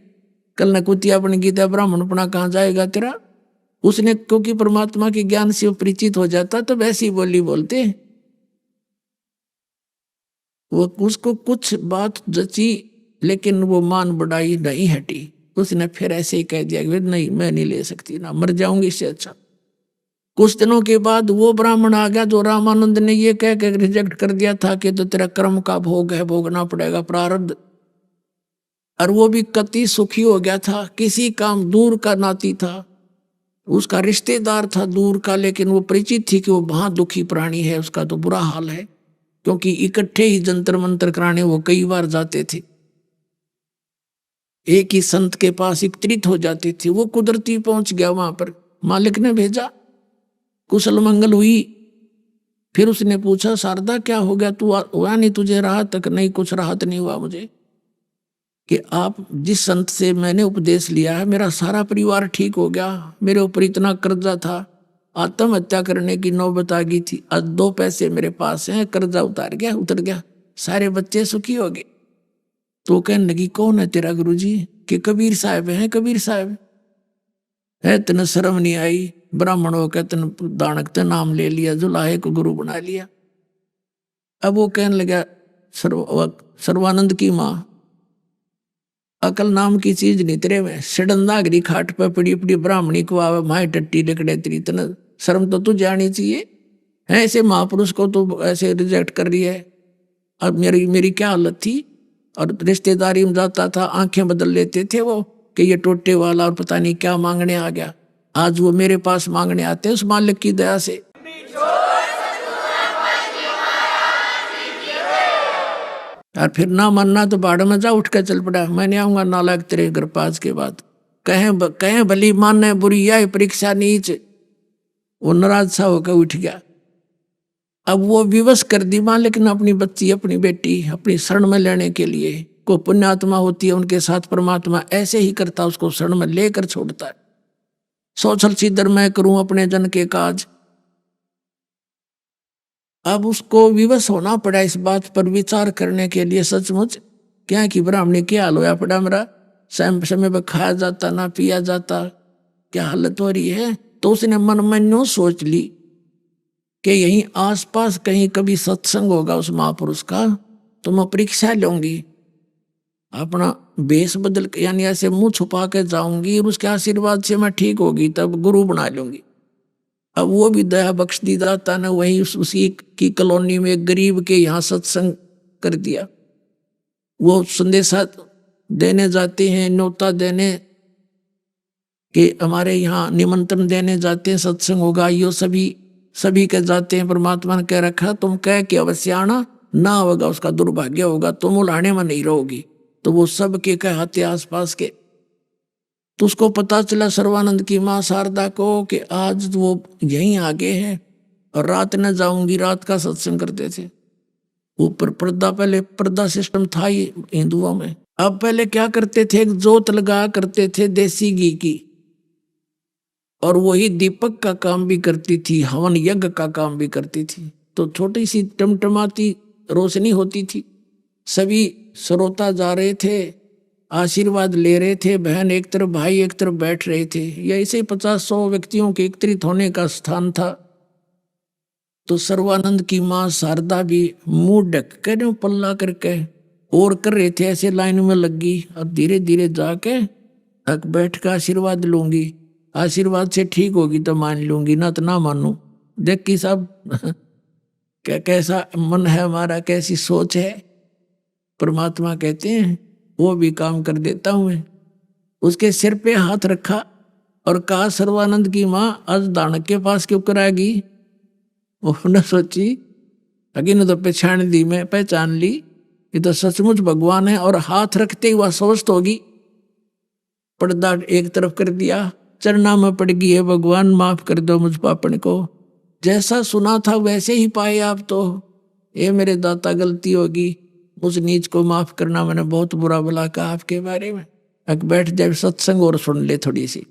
कल न कुतिया बन गीता, ब्राह्मणपना कहाँ जाएगा तेरा? उसने, क्योंकि परमात्मा के ज्ञान से वो परिचित हो जाता तो वैसी बोली बोलते हैं। वो उसको कुछ बात जची, लेकिन वो मान बढ़ाई नहीं हटी। उसने फिर ऐसे ही कह दिया कि नहीं मैं नहीं ले सकती, ना मर जाऊंगी इससे अच्छा। कुछ दिनों के बाद वो ब्राह्मण आ गया जो रामानंद ने ये कह के रिजेक्ट कर दिया था कि तो तेरा कर्म का भोग है, भोगना पड़ेगा प्रारब्ध। और वो भी कति सुखी हो गया था। किसी काम दूर का नाती था, उसका रिश्तेदार था दूर का, लेकिन वो परिचित थी कि वो वहां दुखी प्राणी है, उसका तो बुरा हाल है, क्योंकि इकट्ठे ही जंतर मंतर कराने वो कई बार जाते थे, एक ही संत के पास एकत्रित हो जाते थे। वो कुदरती पहुंच गया वहां पर, मालिक ने भेजा, कुशल मंगल हुई। फिर उसने पूछा, शारदा क्या हो गया, तू हुआ नहीं तुझे राहत? तक नहीं, कुछ राहत नहीं हुआ मुझे, कि आप जिस संत से मैंने उपदेश लिया है, मेरा सारा परिवार ठीक हो गया, मेरे ऊपर इतना कर्जा था, आत्महत्या करने की नौबत आ गई थी, आज 2 पैसे मेरे पास हैं, कर्जा उतर गया, सारे बच्चे सुखी हो गए। तो कहने लगी, कौन है तेरा गुरुजी? कि कबीर साहब हैं। कबीर साहब है, तन शर्म नहीं आई, ब्राह्मण होकर तन दानक ते नाम ले लिया, जुलाहे को गुरु बना लिया। अब वो कहने लगा, सर्वानंद की माँ, अकल नाम की चीज नहीं तेरे में, सडंदागरी खाट पे पड़ी पड़ी ब्राह्मणी को आवे, माए टट्टी लकड़े तेरी, तन शर्म तो तुझे आनी चाहिए है, ऐसे महापुरुष को तो ऐसे रिजेक्ट कर रही है। अब मेरी क्या हालत थी, और रिश्तेदारी में जाता था, आंखें बदल लेते थे वो, कि ये टोटे वाला और पता नहीं क्या मांगने आ गया। आज वो मेरे पास मांगने आते हैं उस मालिक की दया से। और फिर ना मानना तो बाढ़ में जा, उठ कर चल पड़ा, मैं नहीं आऊंगा नालायक तेरे घर पास के बाद, कहें भली माने बुरी आए परीक्षा नीच। वो नाराज सा होकर उठ गया। अब वो विवश कर दी मां, लेकिन अपनी बच्ची, अपनी बेटी अपनी शरण में लेने के लिए, को पुण्यात्मा होती है उनके साथ परमात्मा ऐसे ही करता, उसको शरण में लेकर छोड़ता है। सोचल सीधर मैं करूं अपने जन के काज। अब उसको विवश होना पड़ा इस बात पर विचार करने के लिए, सचमुच क्या कि ब्राह्मणी क्या हाल होया पड़ा मेरा, समय पर खाया जाता ना पिया जाता, क्या हालत हो रही है। तो उसने मन में यूं सोच ली कि यहीं आसपास कहीं कभी सत्संग होगा उस महापुरुष का, तो मैं परीक्षा लूंगी, अपना बेस बदल यानी ऐसे मुंह छुपा के जाऊंगी, और उसके आशीर्वाद से मैं ठीक होगी, तब गुरु बना लूंगी। अब वो भी दया बख्श दी दाता ने, वही उसी की कॉलोनी में एक गरीब के यहाँ सत्संग कर दिया। वो संदेशा देने जाते हैं, न्योता देने कि हमारे यहाँ निमंत्रण देने जाते हैं, सत्संग होगा, यो सभी के जाते हैं। परमात्मा ने कह रखा, तुम कह के अवश्य आना, ना होगा उसका दुर्भाग्य होगा, तुम उलाने में नहीं रहोगी। तो वो सब के कहते आसपास के। तो उसको पता चला सर्वानंद की माँ शारदा को कि आज वो यहीं आगे हैं, और रात न जाऊंगी, रात का सत्संग करते थे। ऊपर पर्दा, पहले पर्दा सिस्टम था ही हिंदुओं में। अब पहले क्या करते थे, एक जोत लगा करते थे देसी घी की, और वही दीपक का काम भी करती थी, हवन यज्ञ का काम भी करती थी। तो छोटी सी टमटमाती रोशनी होती थी, सभी श्रोता जा रहे थे, आशीर्वाद ले रहे थे, बहन एक तरफ भाई एक तरफ बैठ रहे थे। यह ऐसे 50-100 व्यक्तियों के एकत्रित होने का स्थान था। तो सर्वानंद की माँ शारदा भी मुंह ढक कर पल्ला करके और कर रहे थे, ऐसे लाइन में लग गई। अब धीरे धीरे जाके तक बैठ कर आशीर्वाद लूंगी, आशीर्वाद से ठीक होगी तो मान लूंगी, ना तो ना मानू। देख कि साहब क्या कैसा मन है हमारा, कैसी सोच है। परमात्मा कहते हैं वो भी काम कर देता हूं मैं। उसके सिर पे हाथ रखा और कहा, सर्वानंद की माँ आज दानक के पास क्यों कराएगी? उसने सोची, अगी तो पहचान दी, मैं पहचान ली, ये तो सचमुच भगवान है। और हाथ रखते ही वह स्वस्थ होगी। पर्दा एक तरफ कर दिया, चरना में पड़ गई है, भगवान माफ कर दो मुझ पापन को। जैसा सुना था वैसे ही पाए आप तो। ये मेरे दाता गलती होगी, उस नीच को माफ करना, मैंने बहुत बुरा भला कहा आपके बारे में। अब बैठ जाए, सत्संग और सुन ले थोड़ी सी।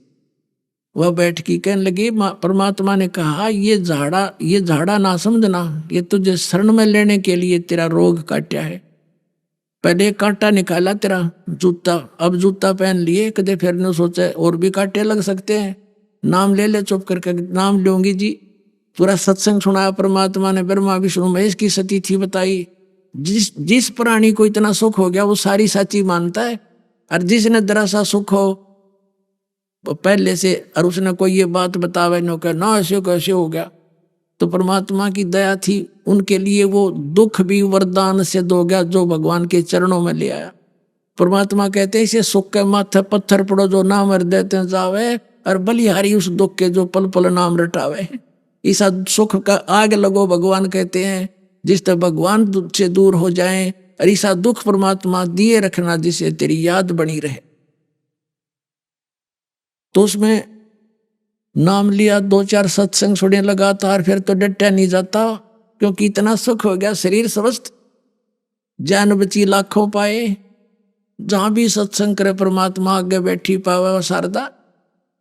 वह बैठ की कहने लगी, परमात्मा ने कहा, ये झाड़ा ना समझना, ये तुझे शरण में लेने के लिए तेरा रोग काटा है। पहले कांटा निकाला तेरा जूता, अब जूता पहन लिए, कदे फिर ने सोचा और भी कांटे लग सकते हैं, नाम ले ले चुप करके। नाम लूंगी जी। पूरा सत्संग सुनाया परमात्मा ने, ब्रह्मा विष्णु महेश की सतीथि बताई। जिस प्राणी को इतना सुख हो गया वो सारी सच्ची मानता है, और जिसने जरा सा सुख हो पहले से, और उसने कोई ये बात बतावे न कह ना ऐसे कैसे हो गया, तो परमात्मा की दया थी उनके लिए, वो दुख भी वरदान से दो गया जो भगवान के चरणों में ले आया। परमात्मा कहते हैं इसे सुख के माथे पत्थर पड़ो जो नाम हृदय ते जावे, और बलिहारी उस दुख के जो पल पल नाम रटावे। ऐसा सुख का आग लगो, भगवान कहते हैं, जिस तरह भगवान से दूर हो जाए, और ऐसा दुख परमात्मा दिए रखना जिसे तेरी याद बनी रहे। तो उसमें नाम लिया, 2-4 सत्संग सुने लगातार, फिर तो डटा नहीं जाता, क्योंकि इतना सुख हो गया, शरीर स्वस्थ, जान बची लाखों पाए। जहां भी सत्संग करे परमात्मा आगे बैठी पावे शारदा,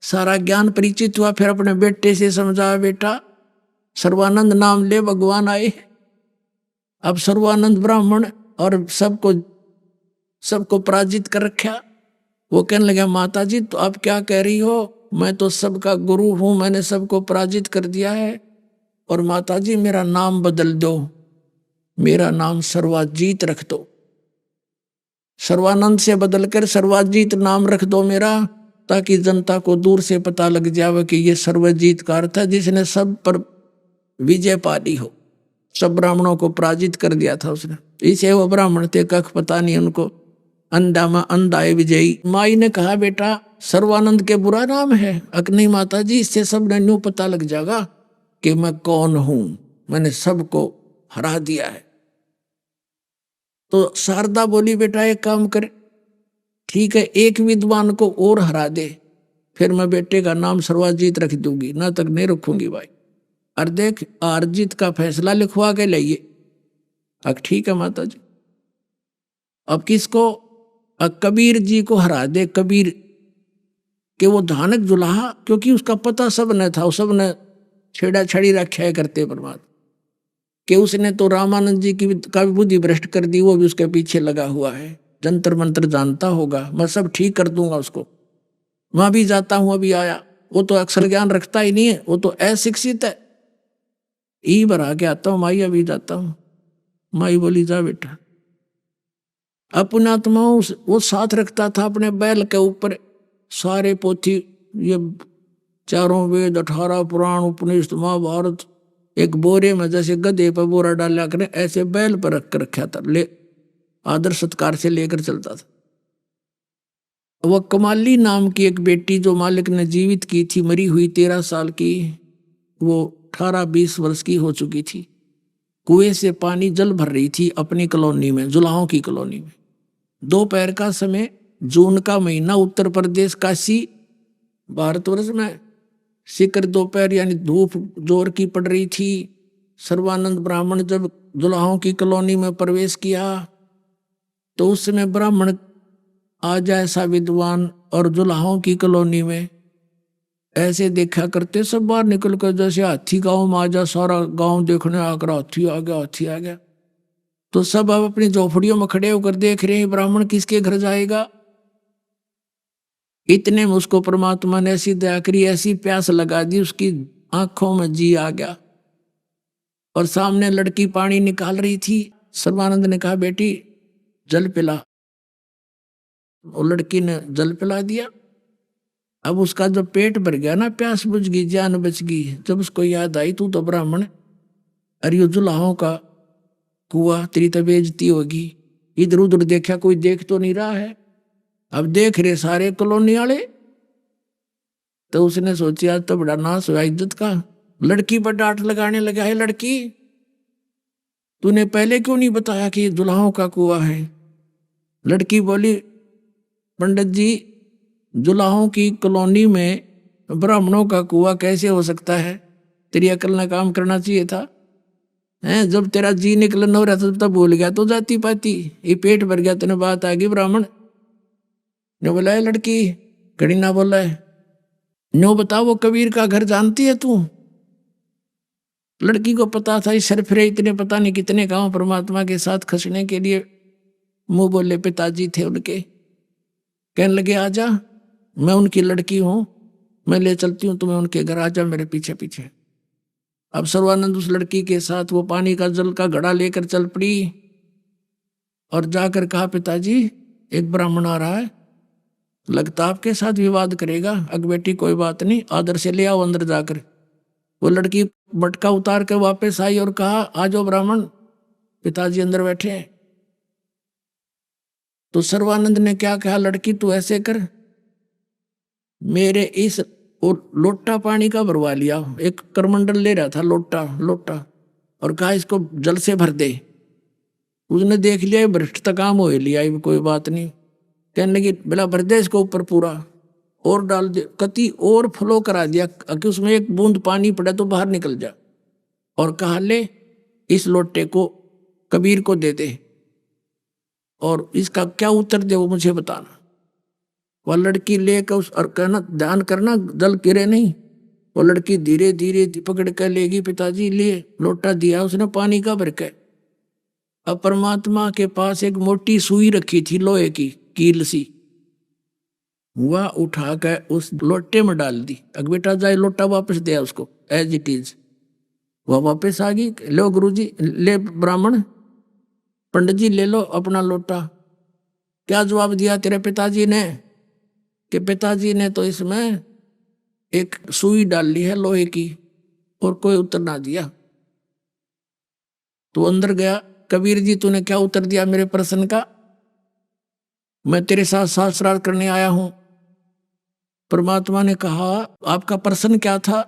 सारा ज्ञान परिचित हुआ। फिर अपने बेटे से समझाया, बेटा सर्वानंद नाम ले, भगवान आए। अब सर्वानंद ब्राह्मण और सबको पराजित कर रखा। वो कहने लगा, माता जी तो आप क्या कह रही हो, मैं तो सबका गुरु हूं, मैंने सबको पराजित कर दिया है, और माता जी मेरा नाम बदल दो, मेरा नाम सर्वाजीत रख दो, सर्वानंद से बदलकर सर्वाजीत नाम रख दो मेरा, ताकि जनता को दूर से पता लग जावे कि ये सर्वजीत का अर्थ है जिसने सब पर विजय पा ली हो, सब ब्राह्मणों को पराजित कर दिया था उसने। इसे वो ब्राह्मण थे, कख पता नहीं उनको, अंधा में अंधाए विजयी। माई ने कहा, बेटा सर्वानंद के बुरा नाम है। अक नहीं माता जी, इससे सब ने न्यू पता लग जाएगा कि मैं कौन हूं, मैंने सबको हरा दिया है। तो शारदा बोली, बेटा एक काम कर, ठीक है, एक विद्वान को और हरा दे, फिर मैं बेटे का नाम सर्वाजीत रख दूंगी, ना तक नहीं रखूंगी भाई। और देख हार जीत का फैसला लिखवा के लाइए। अब ठीक है माता जी। अब किसको? अब कबीर जी को हरा दे, कबीर के वो धानक जुलाहा, क्योंकि उसका पता सब ने था, सब ने छेड़ा छड़ी रखा करते परमात्मा कि उसने तो रामानंद जी की का भी बुद्धि भ्रष्ट कर दी, वो भी उसके पीछे लगा हुआ है, जंतर मंत्र जानता होगा, मैं सब ठीक कर दूंगा उसको। वहां भी जाता हूं, अभी आया, वो तो अक्षर ज्ञान रखता ही नहीं है, वो तो अशिक्षित है। ई भरा के आता हूं माई, अभी जाता हूं। माई बोली, जा बेटा। अपने आत्मा वो साथ रखता था अपने बैल के ऊपर, सारे पोथी, ये 4 वेद, 18 पुराण, उपनिषद, महाभारत एक बोरे में जैसे गधे पर बोरा डाला करे, ऐसे बैल पर रख कर रखा था, ले आदर सत्कार से लेकर चलता था। वह कमाली नाम की एक बेटी जो मालिक ने जीवित की थी, मरी हुई 13 साल की, वो 18-20 वर्ष की हो चुकी थी। कुएं से पानी जल भर रही थी अपनी कॉलोनी में, जुलाहों की कॉलोनी में। दोपहर का समय, जून का महीना, उत्तर प्रदेश काशी भारतवर्ष में शिखर दोपहर यानी धूप जोर की पड़ रही थी। सर्वानंद ब्राह्मण जब जुलाहों की कॉलोनी में प्रवेश किया तो उस समय ब्राह्मण आ जाए ऐसा विद्वान और जुलाहों की कॉलोनी में ऐसे देखा करते, सब बाहर निकल कर जैसे हाथी गांव में आ जा, सारा गांव देखने आकर हाथी आ गया, हाथी आ गया। तो सब अब अपनी झोपड़ियों में खड़े होकर देख रहे हैं ब्राह्मण किसके घर जाएगा। इतने में उसको परमात्मा ने ऐसी दया करी, ऐसी प्यास लगा दी, उसकी आंखों में जी आ गया। और सामने लड़की पानी निकाल रही थी। सर्वानंद ने कहा, बेटी जल पिला। और लड़की ने जल पिला दिया। अब उसका जब पेट भर गया ना, प्यास बुझ गई, जान बच गई। जब उसको याद आई, तू तो ब्राह्मण, अरे यो जुलाहों का कुआ, तेरी तो बेइज्जती होगी। इधर उधर देखा, कोई देख तो नहीं रहा है। अब देख रहे सारे कॉलोनी वाले। तो उसने सोचा तो बड़ा नाश हुआ इज्जत का। लड़की पर डांट लगाने लगा, है लड़की तूने पहले क्यों नहीं बताया कि ये जुलाहों का कुआ है। लड़की बोली, पंडित जी जुलाहों की कॉलोनी में ब्राह्मणों का कुआ कैसे हो सकता है, तेरी अकल ने काम करना चाहिए था। हैं, जब तेरा जी निकलन हो रहा था तब भूल गया तो जाती पाती, ये पेट भर गया तेने बात आ गई। ब्राह्मण ने बोला, है लड़की कड़ी ना बोला है, नो बता वो कबीर का घर जानती है तू। लड़की को पता था इस सरफरे इतने पता नहीं कितने गांव परमात्मा के साथ खसने के लिए मुंह बोले पिताजी थे उनके। कहने लगे, आजा मैं उनकी लड़की हूं, मैं ले चलती हूं तुम्हें उनके घर, आजा मेरे पीछे पीछे। अब सर्वानंद उस लड़की के साथ वो पानी का जल का घड़ा लेकर चल पड़ी और जाकर कहा, पिताजी एक ब्राह्मण आ रहा है, लगता आपके साथ विवाद करेगा। अग बेटी कोई बात नहीं, आदर से ले आओ अंदर जाकर। वो लड़की मटका उतार कर वापस आई और कहा, आ जाओ ब्राह्मण। पिताजी अंदर बैठे हैं। तो सर्वानंद ने क्या कहा, लड़की तू ऐसे कर, मेरे इस और लोटा पानी का भरवा लिया, एक करमंडल ले रहा था लोटा लोटा, और कहा इसको जल से भर दे। उसने देख लिया भ्रष्ट काम हो लिया, कोई बात नहीं, कहने लगी बेला भर दे इसको ऊपर पूरा, और डाल दे, कति और फ्लो करा दिया कि उसमें एक बूंद पानी पड़े तो बाहर निकल जा, और कहा ले इस लोटे को कबीर को दे दे, और इसका क्या उत्तर दे वो मुझे बताना। वह लड़की लेकर उस, और कहना ध्यान करना जल गिरे नहीं, वो लड़की धीरे धीरे पकड़ कर लेगी, पिताजी लिए लोटा दिया उसने पानी का भर के। अब परमात्मा के पास एक मोटी सुई रखी थी लोहे की कील सी, वह उठा कर उस लोटे में डाल दी। अब बेटा जाए लोटा वापस दिया उसको एज इट इज, वह वापस आ गई। लो गुरुजी, ले ब्राह्मण पंडित जी ले लो अपना लोटा। क्या जवाब दिया तेरे पिताजी ने, कि पिताजी ने तो इसमें एक सुई डाल ली है लोहे की, और कोई उत्तर ना दिया। तो अंदर गया, कबीर जी तूने क्या उत्तर दिया मेरे प्रश्न का, मैं तेरे साथ शास्त्रार्थ करने आया हूं। परमात्मा ने कहा आपका प्रश्न क्या था,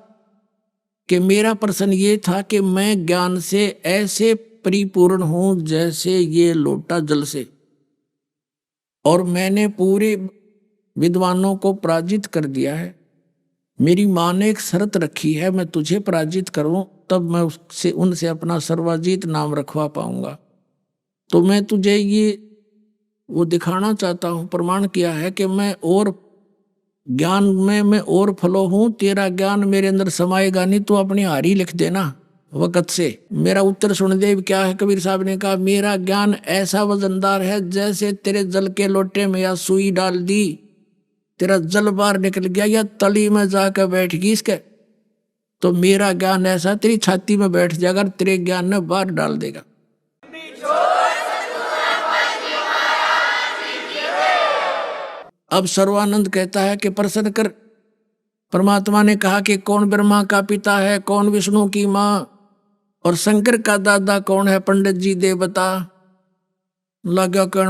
कि मेरा प्रश्न ये था कि मैं ज्ञान से ऐसे परिपूर्ण हूं जैसे ये लोटा जल से, और मैंने पूरे विद्वानों को पराजित कर दिया है। मेरी माँ ने एक शर्त रखी है, मैं तुझे पराजित करूं तब मैं उससे उनसे अपना सर्वजीत नाम रखवा पाऊंगा। तो मैं तुझे ये वो दिखाना चाहता हूं, प्रमाण किया है कि मैं और ज्ञान में मैं और फलो हूं, तेरा ज्ञान मेरे अंदर समाएगा नहीं, तो अपनी हारी लिख देना वक़्त से। मेरा उत्तर सुन दे क्या है, कबीर साहब ने कहा मेरा ज्ञान ऐसा वजनदार है जैसे तेरे जल के लोटे में या सुई डाल दी, तेरा जल बाहर निकल गया या तली में जाकर बैठ गई इसके, तो मेरा ज्ञान ऐसा तेरी छाती में बैठ जाएगा, तेरे ज्ञान ने बाहर डाल देगा। अब सर्वानंद कहता है कि प्रश्न कर। परमात्मा ने कहा कि कौन ब्रह्मा का पिता है, कौन विष्णु की माँ, और शंकर का दादा कौन है, पंडित जी दे बता। लगा कहने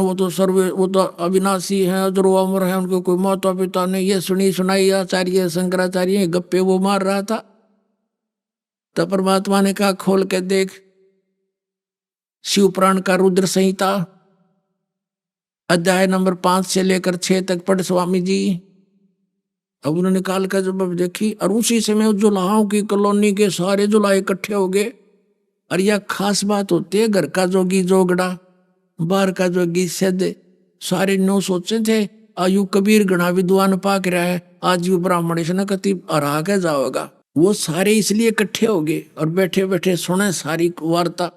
वो तो अविनाशी हैं, अजरो अमर है, उनको कोई माता पिता नहीं। ये सुनी सुनाई आचार्य शंकराचार्य गप्पे वो मार रहा था। तब परमात्मा ने कहा खोल के देख, शिव पुराण का रुद्र संहिता अध्याय नंबर 5 से लेकर 6 तक पढ़ स्वामी जी। अब उन्होंने निकाल कर जब देखी, और उसी समय जुलाहों की कॉलोनी के सारे जुलाहे इकट्ठे हो गए। और यह खास बात होती है, घर का जोगी जोगड़ा, बाहर का जोगी सिद्ध, सारे नो सोचे थे आयु कबीर गणा विद्वान पाक रहा है, आज भी ब्राह्मण इसने कति हरा के जाओगा। वो सारे इसलिए इकट्ठे हो गए और बैठे बैठे सुने सारी वार्ता।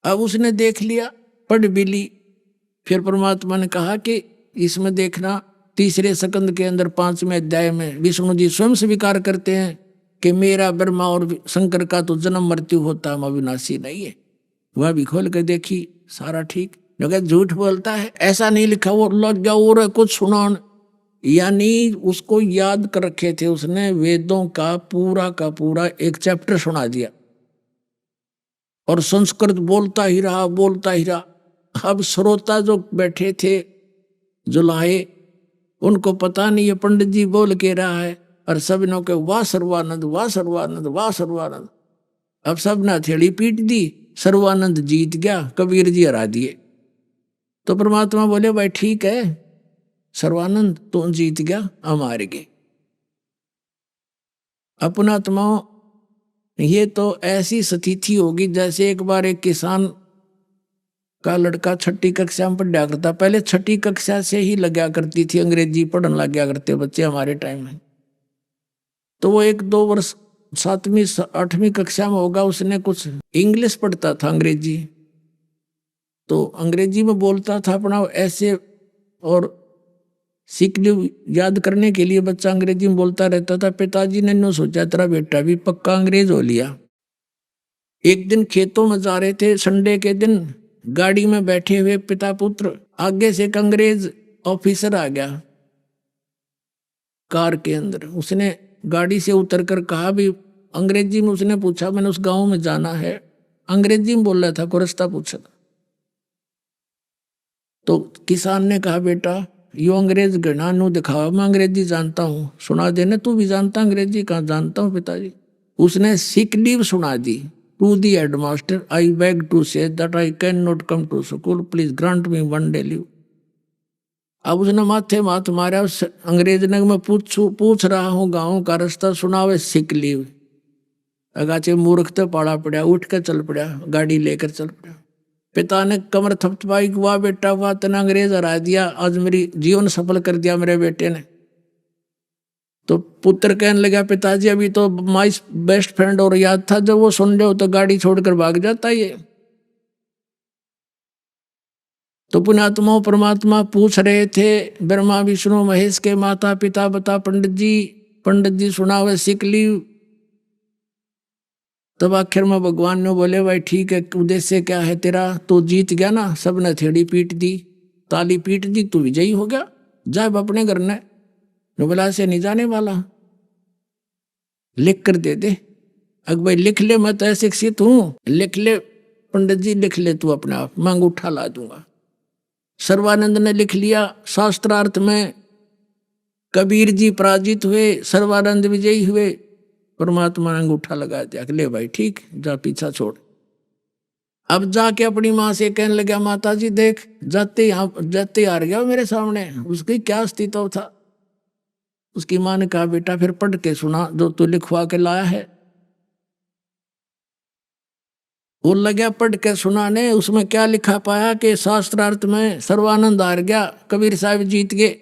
अब उसने देख लिया, पढ़ भी ली। फिर परमात्मा ने कहा कि इसमें देखना, तीसरे सकंद के अंदर 5वें अध्याय में विष्णु जी स्वयं स्वीकार करते हैं कि मेरा ब्रह्मा और शंकर का तो जन्म मृत्यु होता है, अविनाशी नहीं है। वह भी खोल कर देखी, सारा ठीक। झूठ बोलता है, ऐसा नहीं लिखा, वो लग गया और कुछ सुना, यानी उसको याद कर रखे थे उसने, वेदों का पूरा एक चैप्टर सुना दिया, और संस्कृत बोलता ही रहा। अब श्रोता जो बैठे थे जुलाहे, उनको पता नहीं ये पंडित जी बोल के रहा है, और सब ने के वाह सर्वानंद, वाह सर्वानंद, वाह सर्वानंद। अब सब ने हथेली पीट दी, सर्वानंद जीत गया, कबीर जी हरा दिए। तो परमात्मा बोले भाई ठीक है सर्वानंद, तू जीत गया, हम हार गए। अपना आत्माओं, ये तो ऐसी स्थिति होगी जैसे एक बार एक किसान का लड़का 6ठी कक्षा में पढ़ा करता, पहले 6ठी कक्षा से ही लगा करती थी अंग्रेजी पढ़ने लग गया करते बच्चे हमारे टाइम में। तो वो 1-2 वर्ष 7वीं 8वीं कक्षा में होगा, उसने कुछ इंग्लिश पढ़ता था अंग्रेजी, तो अंग्रेजी में बोलता था अपना ऐसे, और सीख ली याद करने के लिए बच्चा अंग्रेजी में बोलता रहता था। पिताजी ने नो सोचा तेरा बेटा भी पक्का अंग्रेज हो लिया। एक दिन खेतों में जा रहे थे, संडे के दिन, गाड़ी में बैठे हुए पिता पुत्र, आगे से एक अंग्रेज ऑफिसर आ गया कार के अंदर। उसने गाड़ी से उतरकर कहा भी अंग्रेजी में, उसने पूछा मैंने उस गांव में जाना है, अंग्रेजी में बोल रहा था, को रास्ता पूछा। तो किसान ने कहा बेटा यो अंग्रेज घृणा नु दिखावा, मैं अंग्रेजी जानता हूँ, सुना देने। तू भी जानता अंग्रेजी? कहाँ जानता हूँ पिताजी। उसने सिक लीव सुना दी। To the headmaster I beg to say that I cannot come to school, please grant me 1 day leave. अब उसने माथे माथ मारा। उस अंग्रेज ने मैं पूछ रहा हूँ गाँव का रास्ता, सुनावे सिक लीव। अगाचे मूर्ख तो पाड़ा पड़ा, उठ कर चल पड़ा, गाड़ी लेकर चल पड़ा। पिता ने कमर थपथपाई, वाह बेटा वाह, तना अंग्रेज हरा दिया, आज मेरी जीवन सफल कर दिया मेरे बेटे ने। तो पुत्र कहने लगा पिताजी अभी तो माई बेस्ट फ्रेंड और याद था, जब वो सुन लो तो गाड़ी छोड़कर भाग जाता ये। तो पुण्यात्मा परमात्मा पूछ रहे थे ब्रह्मा विष्णु महेश के माता पिता, बता पंडित जी सुनावे सिक लीव। तब आखिर में भगवान ने बोले भाई ठीक है, उद्देश्य क्या है तेरा? तो जीत गया ना, सबने थेड़ी पीट दी, ताली पीट दी, तू विजयी हो गया, जा अपने घर ने, बोला से नहीं जाने वाला, लिख कर दे दे। अगर भाई लिख ले, मैं तो शिक्षित हूं, लिख ले पंडित जी, लिख ले तू अपने आप, मैं अंगूठा ला दूंगा। सर्वानंद ने लिख लिया। शास्त्रार्थ में कबीर जी पराजित हुए, सर्वानंद विजयी हुए, परमात्मा ने अंगूठा लगा दिया, ले भाई ठीक, जा पीछा छोड़। अब जाके अपनी माँ से कहने लगा माता जी देख, जाते हार गया मेरे सामने, उसकी क्या अस्तित्व था। उसकी माँ ने कहा बेटा फिर पढ़ के सुना जो तू लिखवा के लाया है। वो लगा पढ़ के सुनाने। उसमें क्या लिखा पाया कि शास्त्रार्थ में सर्वानंद हार गया, कबीर साहब जीत गए।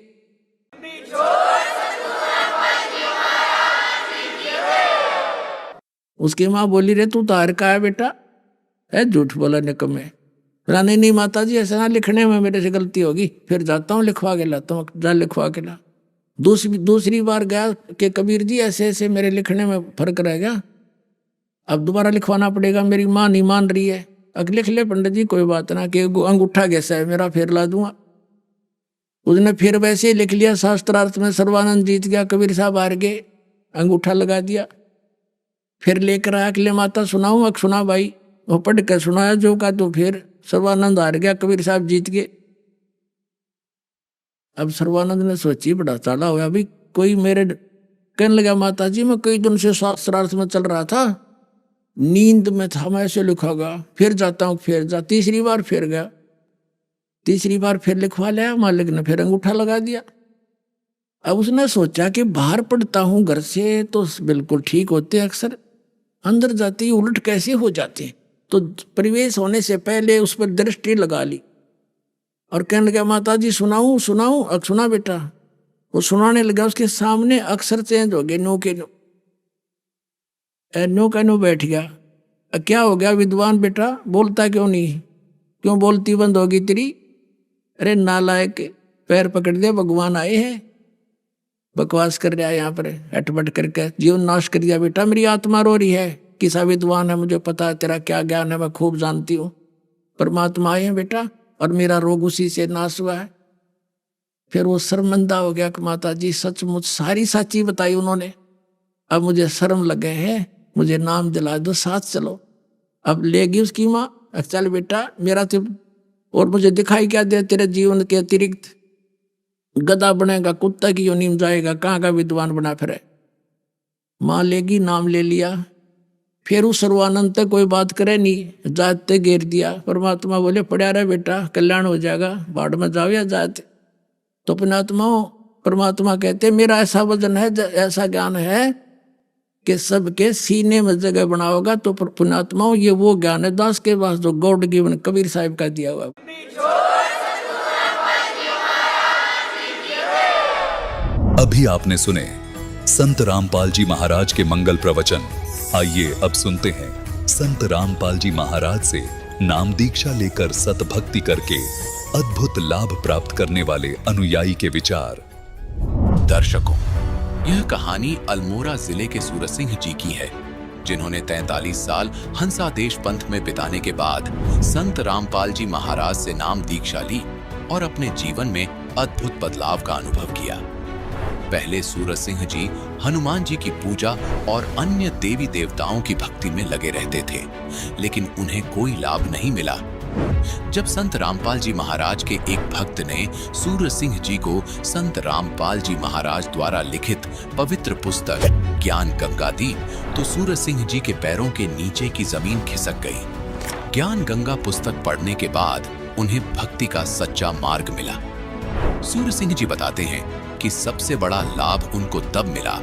उसकी माँ बोली रे तू तो हार का है बेटा, है झूठ बोला निकम्मे। नहीं माता जी ऐसा ना, लिखने में मेरे से गलती होगी, फिर जाता हूँ लिखवा के लाता हूँ, जा लिखवा के ला। दूसरी बार गया कि कबीर जी ऐसे ऐसे मेरे लिखने में फर्क रह गया, अब दोबारा लिखवाना पड़ेगा, मेरी माँ नहीं मान रही है। अब लिख ले पंडित जी, कोई बात ना, कि अंगूठा कैसा है मेरा, फिर ला दूंगा। उसने फिर वैसे ही लिख लिया। शास्त्रार्थ में सर्वानंद जीत गया, कबीर साहब हार गए, अंगूठा लगा दिया। फिर लेकर आया कि ले माता सुनाऊं? अब सुना भाई। वो पढ़ कर सुनाया जो का, तो फिर सर्वानंद हार गया, कबीर साहब जीत गए। अब सर्वानंद ने सोची बड़ा चाला हुआ, अभी कोई मेरे कहने लगा माता जी मैं कई दिन से शास्त्रार्थ में चल रहा था, नींद में था, मैं ऐसे लिखागा, फिर जाता हूँ, फिर जा। तीसरी बार फिर गया, तीसरी बार फिर लिखवा लिया, मालिक ने फिर अंगूठा लगा दिया। अब उसने सोचा कि बाहर पढ़ता हूँ घर से तो बिल्कुल ठीक होते, अक्सर अंदर जाते ही उलट कैसे हो जाते। तो परिवेश होने से पहले उस पर दृष्टि लगा ली और कहने लगा माता जी सुनाऊं? अब सुना बेटा। वो सुनाने लगा, उसके सामने अक्षर चेंज हो गए, नो के नो, नो का नो बैठ गया। क्या हो गया विद्वान बेटा, बोलता क्यों नहीं, क्यों बोलती बंद होगी तेरी? अरे नालायक, पैर पकड़ दिया, भगवान आए हैं, बकवास कर रहा है यहाँ पर, हटबट करके जीवन नाश कर दिया। बेटा मेरी आत्मा रो रही है, किसा विद्वान है, मुझे पता है तेरा क्या ज्ञान है, मैं खूब जानती हूँ। परमात्मा आए हैं बेटा, और मेरा रोग उसी से नाश हुआ है। फिर वो शर्मिंदा हो गया कि माता जी सचमुच सारी सच्ची बताई उन्होंने, अब मुझे शर्म लगे है, मुझे नाम दिला दो, साथ चलो। अब लेगी उसकी माँ, चल बेटा मेरा तो और मुझे दिखाई क्या दे, तेरे जीवन के अतिरिक्त गधा बनेगा, कुत्ता की योनि में जाएगा, कहाँ का विद्वान बना फिरे। माँ लेगी, नाम ले लिया। फिर उस सर्वानंद तक कोई बात करे नहीं, जाते घेर दिया। परमात्मा बोले पढ़ा रहे बेटा, कल्याण हो जाएगा, बाढ़ में जाओ या जाते। तो परमात्मा कहते मेरा ऐसा वजन है, ऐसा ज्ञान है कि सबके सीने में जगह बनाओगा। तो पुण्यात्मा ये वो ज्ञान है दास के पास जो गॉड गिवन कबीर साहिब का दिया हुआ। अभी आपने सुने संत रामपाल जी महाराज के मंगल प्रवचन। आइए अब सुनते हैं संत रामपाल जी महाराज से नाम दीक्षा लेकर सतभक्ति करके अद्भुत लाभ प्राप्त करने वाले अनुयायी के विचार। दर्शकों, यह कहानी अल्मोड़ा जिले के सूरत सिंह जी की है, जिन्होंने 43 साल हंसादेश पंथ में बिताने के बाद संत रामपाल जी महाराज से नाम दीक्षा ली और अपने जीवन में अद्भुत बदलाव का अनुभव किया। पहले सूरत सिंह जी हनुमान जी की पूजा और अन्य देवी देवताओं की भक्ति में लगे रहते थे, लेकिन उन्हें कोई लाभ नहीं मिला जब संत रामपाल जी महाराज के एक भक्त ने सूर्य सिंह जी को संत रामपाल जी महाराज द्वारा लिखित पवित्र पुस्तक ज्ञान गंगा दी, तो सूर्य सिंह जी के पैरों के नीचे की जमीन खिसक गई। ज्ञान गंगा पुस्तक पढ़ने के बाद उन्हें भक्ति का सच्चा मार्ग मिला। सूर्य सिंह जी बताते हैं कि सबसे बड़ा लाभ उनको तब मिला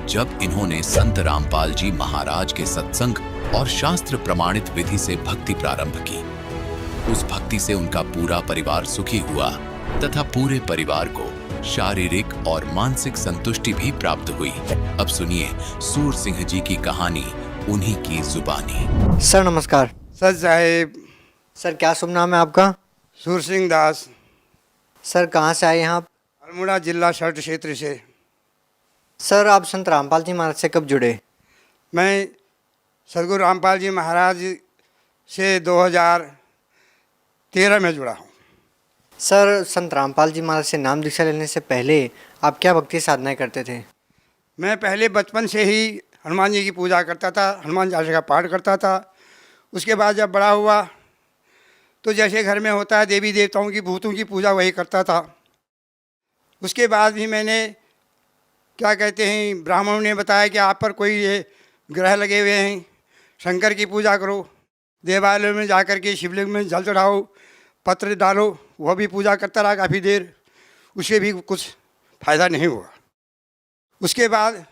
जब इन्होंने संत रामपाल जी महाराज के सत्संग और शास्त्र प्रमाणित विधि से भक्ति प्रारंभ की। उस भक्ति से उनका पूरा परिवार सुखी हुआ तथा पूरे परिवार को शारीरिक और मानसिक संतुष्टि भी प्राप्त हुई। अब सुनिए सूर सिंह जी की कहानी उन्हीं की जुबानी। सर नमस्कार। सर साहेब। सर क्या शुभ नाम है आपका? सूर सिंह दास। सर कहाँ से आए हैं आप? अल्मोड़ा जिला शर्ट क्षेत्र से। सर आप संत रामपाल जी महाराज से कब जुड़े? मैं सदगुरु रामपाल जी महाराज से 2013 में जुड़ा हूँ। सर संत रामपाल जी महाराज से नाम दीक्षा लेने से पहले आप क्या भक्ति साधनाएं करते थे? मैं पहले बचपन से ही हनुमान जी की पूजा करता था, हनुमान चालीसा का पाठ करता था। उसके बाद जब बड़ा हुआ तो जैसे घर में होता है देवी देवताओं की भूतों की पूजा वही करता था। उसके बाद भी मैंने क्या कहते हैं ब्राह्मणों ने बताया कि आप पर कोई ये ग्रह लगे हुए हैं, शंकर की पूजा करो, देवालय में जा कर के शिवलिंग में जल चढ़ाओ, पत्र डालो। वह भी पूजा करता रहा काफ़ी देर, उससे भी कुछ फ़ायदा नहीं हुआ। उसके बाद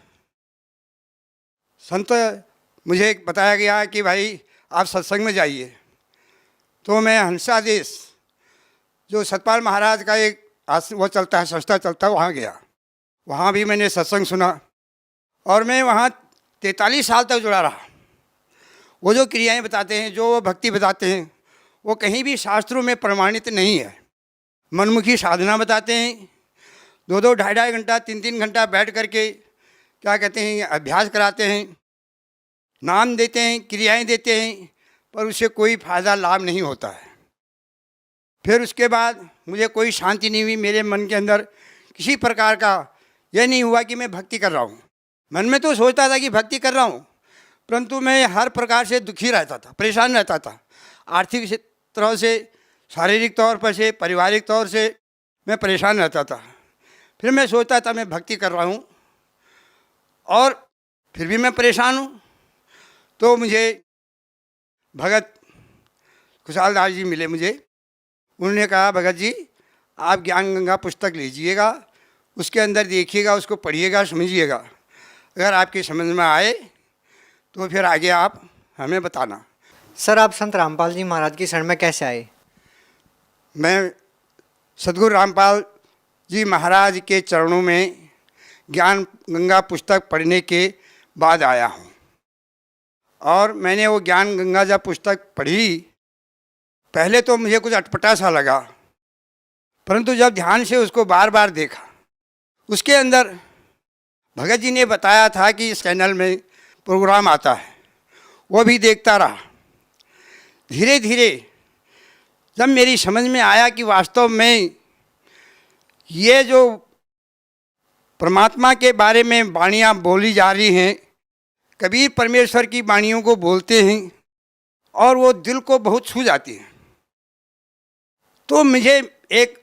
संत मुझे बताया गया कि भाई आप सत्संग में जाइए। तो मैं हंसादेश जो सतपाल महाराज का एक वो चलता है, संस्था चलता है, वहाँ गया। वहाँ भी मैंने सत्संग सुना और मैं वहाँ 43 साल तक जुड़ा रहा। वो जो क्रियाएं बताते हैं, जो वो भक्ति बताते हैं, वो कहीं भी शास्त्रों में प्रमाणित नहीं है। मनमुखी साधना बताते हैं, 2-2, 2.5 घंटा, 3-3 घंटा बैठ करके क्या कहते हैं अभ्यास कराते हैं, नाम देते हैं, क्रियाएं देते हैं, पर उससे कोई फ़ायदा लाभ नहीं होता है। फिर उसके बाद मुझे कोई शांति नहीं हुई। मेरे मन के अंदर किसी प्रकार का यह नहीं हुआ कि मैं भक्ति कर रहा हूँ। मन में तो सोचता था कि भक्ति कर रहा हूँ, परंतु मैं हर प्रकार से दुखी रहता था, परेशान रहता था। आर्थिक तरह से, शारीरिक तौर पर से, पारिवारिक तौर से मैं परेशान रहता था। फिर मैं सोचता था मैं भक्ति कर रहा हूँ और फिर भी मैं परेशान हूँ। तो मुझे भगत खुशहाल दास जी मिले मुझे। उन्होंने कहा भगत जी आप ज्ञान गंगा पुस्तक लीजिएगा, उसके अंदर देखिएगा, उसको पढ़िएगा, समझिएगा। अगर आपकी समझ में आए तो फिर आगे आप हमें बताना। सर आप संत रामपाल जी महाराज की शरण में कैसे आए? मैं सदगुरु रामपाल जी महाराज के चरणों में ज्ञान गंगा पुस्तक पढ़ने के बाद आया हूँ। और मैंने वो ज्ञान गंगा जब पुस्तक पढ़ी, पहले तो मुझे कुछ अटपटा सा लगा, परंतु जब ध्यान से उसको बार बार देखा, उसके अंदर भगत जी ने बताया था कि इस चैनल में प्रोग्राम आता है, वो भी देखता रहा। धीरे धीरे जब मेरी समझ में आया कि वास्तव में ये जो परमात्मा के बारे में वाणियाँ बोली जा रही हैं, कबीर परमेश्वर की वाणियों को बोलते हैं और वो दिल को बहुत छू जाती हैं, तो मुझे एक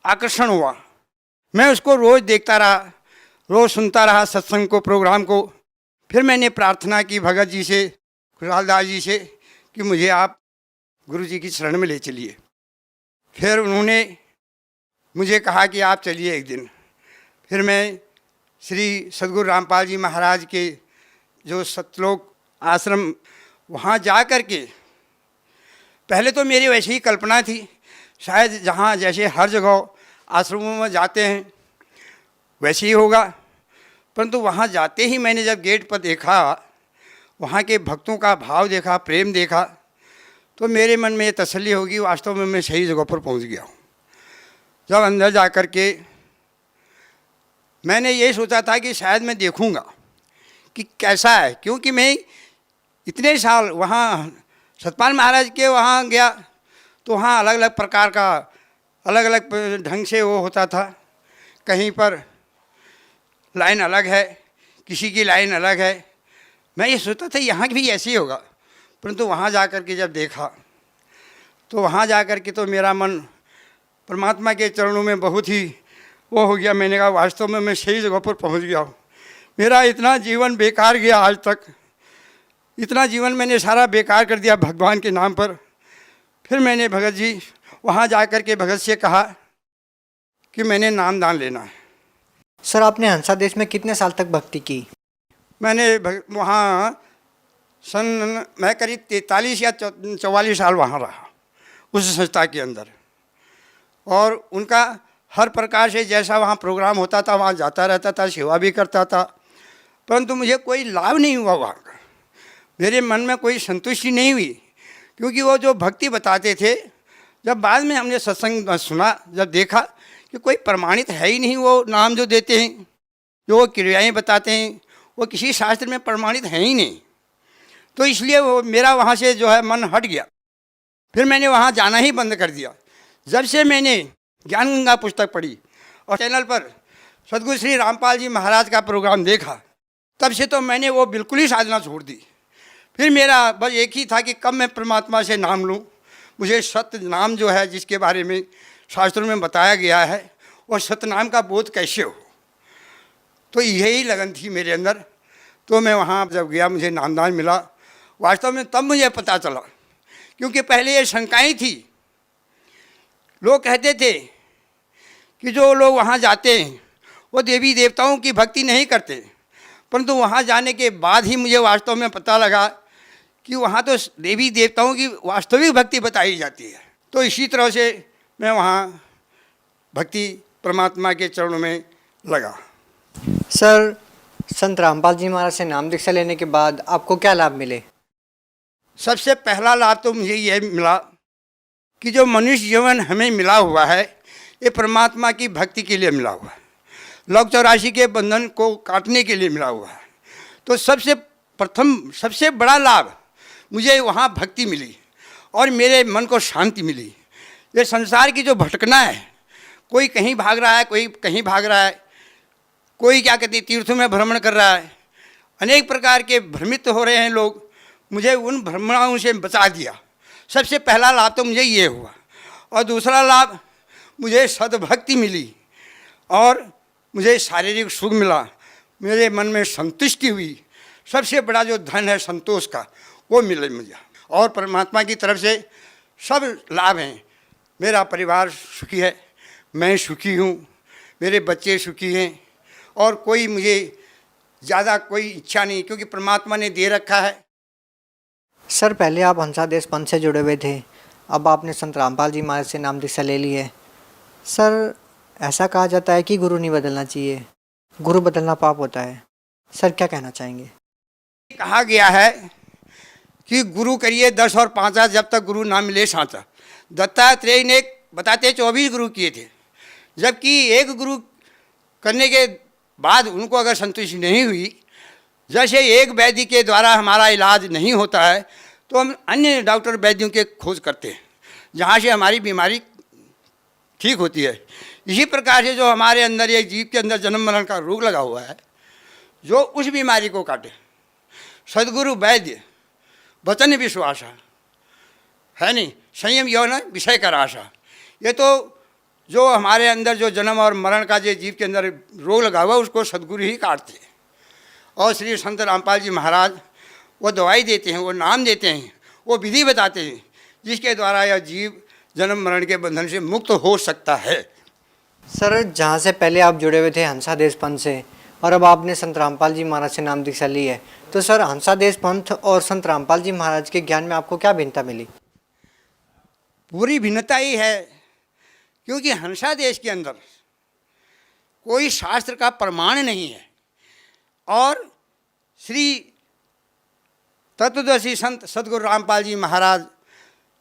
आकर्षण हुआ। मैं उसको रोज़ देखता रहा, रोज़ सुनता रहा सत्संग को, प्रोग्राम को। फिर मैंने प्रार्थना की भगत जी से, खुशहाल दास जी से कि मुझे आप गुरु जी की शरण में ले चलिए। फिर उन्होंने मुझे कहा कि आप चलिए एक दिन। फिर मैं श्री सदगुरु रामपाल जी महाराज के जो सतलोक आश्रम, वहाँ जा कर के पहले तो मेरी वैसी ही कल्पना थी, शायद जहाँ जैसे हर जगह आश्रमों में जाते हैं वैसे ही होगा। परंतु वहाँ जाते ही मैंने जब गेट पर देखा, वहाँ के भक्तों का भाव देखा, प्रेम देखा, तो मेरे मन में ये तसल्ली होगी वास्तव में मैं सही जगह पर पहुँच गया हूँ। जब अंदर जा कर के मैंने ये सोचा था कि शायद मैं देखूँगा कि कैसा है, क्योंकि मैं इतने साल वहाँ सतपाल महाराज के वहाँ गया तो वहाँ अलग अलग प्रकार का, अलग अलग ढंग से वो होता था। कहीं पर लाइन अलग है, किसी की लाइन अलग है। मैं ये सोचता था यहाँ भी ऐसे ही होगा, परंतु वहाँ जा कर के जब देखा तो वहाँ जा कर के तो मेरा मन परमात्मा के चरणों में बहुत ही वो हो गया। मैंने कहा वास्तव में मैं सही जगह पर पहुँच गया हूँ। मेरा इतना जीवन बेकार गया आज तक, इतना जीवन मैंने सारा बेकार कर दिया भगवान के नाम पर। फिर मैंने भगत जी वहाँ जा कर के भगत से कहा कि मैंने नामदान लेना है। सर आपने हंसा देश में कितने साल तक भक्ति की? मैंने वहाँ मैं करीब 43 या 44 साल वहाँ रहा उस संस्था के अंदर, और उनका हर प्रकार से जैसा वहाँ प्रोग्राम होता था वहाँ जाता रहता था, सेवा भी करता था, परंतु मुझे कोई लाभ नहीं हुआ वहाँ का। मेरे मन में कोई संतुष्टि नहीं हुई, क्योंकि वो जो भक्ति बताते थे, जब बाद में हमने सत्संग सुना, जब देखा कि कोई प्रमाणित है ही नहीं, वो नाम जो देते हैं, जो वो क्रियाएँ बताते हैं, वो किसी शास्त्र में प्रमाणित है ही नहीं। तो इसलिए वो मेरा वहाँ से जो है मन हट गया। फिर मैंने वहाँ जाना ही बंद कर दिया। जब से मैंने ज्ञान गंगा पुस्तक पढ़ी और चैनल पर सद्गुरु श्री रामपाल जी महाराज का प्रोग्राम देखा, तब से तो मैंने वो बिल्कुल ही साधना छोड़ दी। फिर मेरा बस एक ही था कि कब मैं परमात्मा से नाम लूँ, मुझे सत्य नाम जो है जिसके बारे में शास्त्रों में बताया गया है, वो सत्य नाम का बोध कैसे हो। तो यही लगन थी मेरे अंदर। तो मैं वहाँ जब गया, मुझे नामदान मिला। वास्तव में तब मुझे पता चला, क्योंकि पहले ये शंकाएँ थी। लोग कहते थे कि जो लोग वहाँ जाते हैं वो देवी देवताओं की भक्ति नहीं करते, परंतु वहाँ जाने के बाद ही मुझे वास्तव में पता लगा कि वहाँ तो देवी देवताओं की वास्तविक भक्ति बताई जाती है। तो इसी तरह से मैं वहाँ भक्ति परमात्मा के चरणों में लगा। सर संत रामपाल जी महाराज से नाम दीक्षा लेने के बाद आपको क्या लाभ मिले? सबसे पहला लाभ तो मुझे यह मिला कि जो मनुष्य जीवन हमें मिला हुआ है, ये परमात्मा की भक्ति के लिए मिला हुआ है, लौक 84 के बंधन को काटने के लिए मिला हुआ है। तो सबसे प्रथम सबसे बड़ा लाभ मुझे वहाँ भक्ति मिली और मेरे मन को शांति मिली। ये संसार की जो भटकना है, कोई कहीं भाग रहा है, कोई कहीं भाग रहा है, कोई क्या कहते तीर्थों में भ्रमण कर रहा है, अनेक प्रकार के भ्रमित हो रहे हैं लोग। मुझे उन भ्रमणाओं से बचा दिया। सबसे पहला लाभ तो मुझे ये हुआ। और दूसरा लाभ, मुझे सद्भक्ति मिली और मुझे शारीरिक सुख मिला, मेरे मन में संतुष्टि हुई। सबसे बड़ा जो धन है संतोष का, वो मिले मुझे। और परमात्मा की तरफ से सब लाभ हैं। मेरा परिवार सुखी है, मैं सुखी हूँ, मेरे बच्चे सुखी हैं, और कोई मुझे ज़्यादा कोई इच्छा नहीं, क्योंकि परमात्मा ने दे रखा है। सर पहले आप हंसा देश पंथ से जुड़े हुए थे, अब आपने संत रामपाल जी महाराज से नाम दीक्षा ले ली है। सर ऐसा कहा जाता है कि गुरु नहीं बदलना चाहिए, गुरु बदलना पाप होता है। सर क्या कहना चाहेंगे? कहा गया है कि गुरु करिए 10 और 5, जब तक गुरु ना मिले साचा। दत्तात्रेय ने बताते 24 गुरु किए थे, जबकि एक गुरु करने के बाद उनको अगर संतुष्टि नहीं हुई, जैसे एक वैद्य के द्वारा हमारा इलाज नहीं होता है, तो हम अन्य डॉक्टर वैद्यों के खोज करते हैं, जहाँ से हमारी बीमारी ठीक होती है। इसी प्रकार से जो हमारे अंदर एक जीव के अंदर जन्म मरण का रोग लगा हुआ है, जो उस बीमारी को काटे, सद्गुरु वैद्य वचन विश्वास है नहीं, संयम यौन विषय का आशा। ये तो जो हमारे अंदर जो जन्म और मरण का जो जीव के अंदर रोग लगा हुआ, उसको सद्गुरु ही काटते हैं। और श्री संत रामपाल जी महाराज वो दवाई देते हैं, वो नाम देते हैं, वो विधि बताते हैं, जिसके द्वारा यह जीव जन्म मरण के बंधन से मुक्त हो सकता है। सर जहाँ से पहले आप जुड़े हुए थे हंसा देश पंथ से, और अब आपने संत रामपाल जी महाराज से नाम दीक्षा ली है, तो सर हंसा देश पंथ और संत रामपाल जी महाराज के ज्ञान में आपको क्या भिन्नता मिली? पूरी भिन्नता ही है, क्योंकि हंसा देश के अंदर कोई शास्त्र का प्रमाण नहीं है, और श्री तत्वदर्शी संत सद्गुरु रामपाल जी महाराज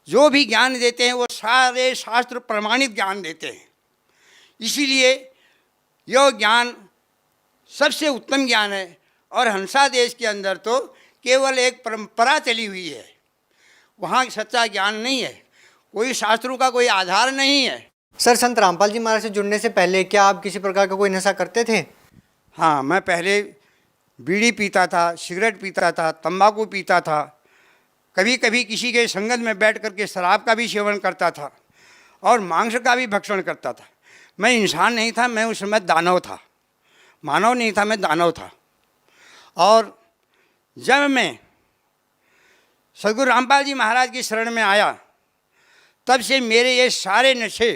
जो भी ज्ञान देते हैं, वो सारे शास्त्र प्रमाणित ज्ञान देते हैं। इसीलिए यह ज्ञान सबसे उत्तम ज्ञान है। और हंसा देश के अंदर तो केवल एक परंपरा चली हुई है, वहाँ सच्चा ज्ञान नहीं है, कोई शास्त्रों का कोई आधार नहीं है। सर संत रामपाल जी महाराज से जुड़ने से पहले क्या आप किसी प्रकार का कोई नशा करते थे? हाँ, मैं पहले बीड़ी पीता था, सिगरेट पीता था, तंबाकू पीता था, कभी कभी किसी के संगत में बैठ करके शराब का भी सेवन करता था और मांस का भी भक्षण करता था। मैं इंसान नहीं था, मैं उस समय दानव था, मानव नहीं था, मैं दानव था। और जब मैं सद्गुरु रामपाल जी महाराज की शरण में आया, तब से मेरे ये सारे नशे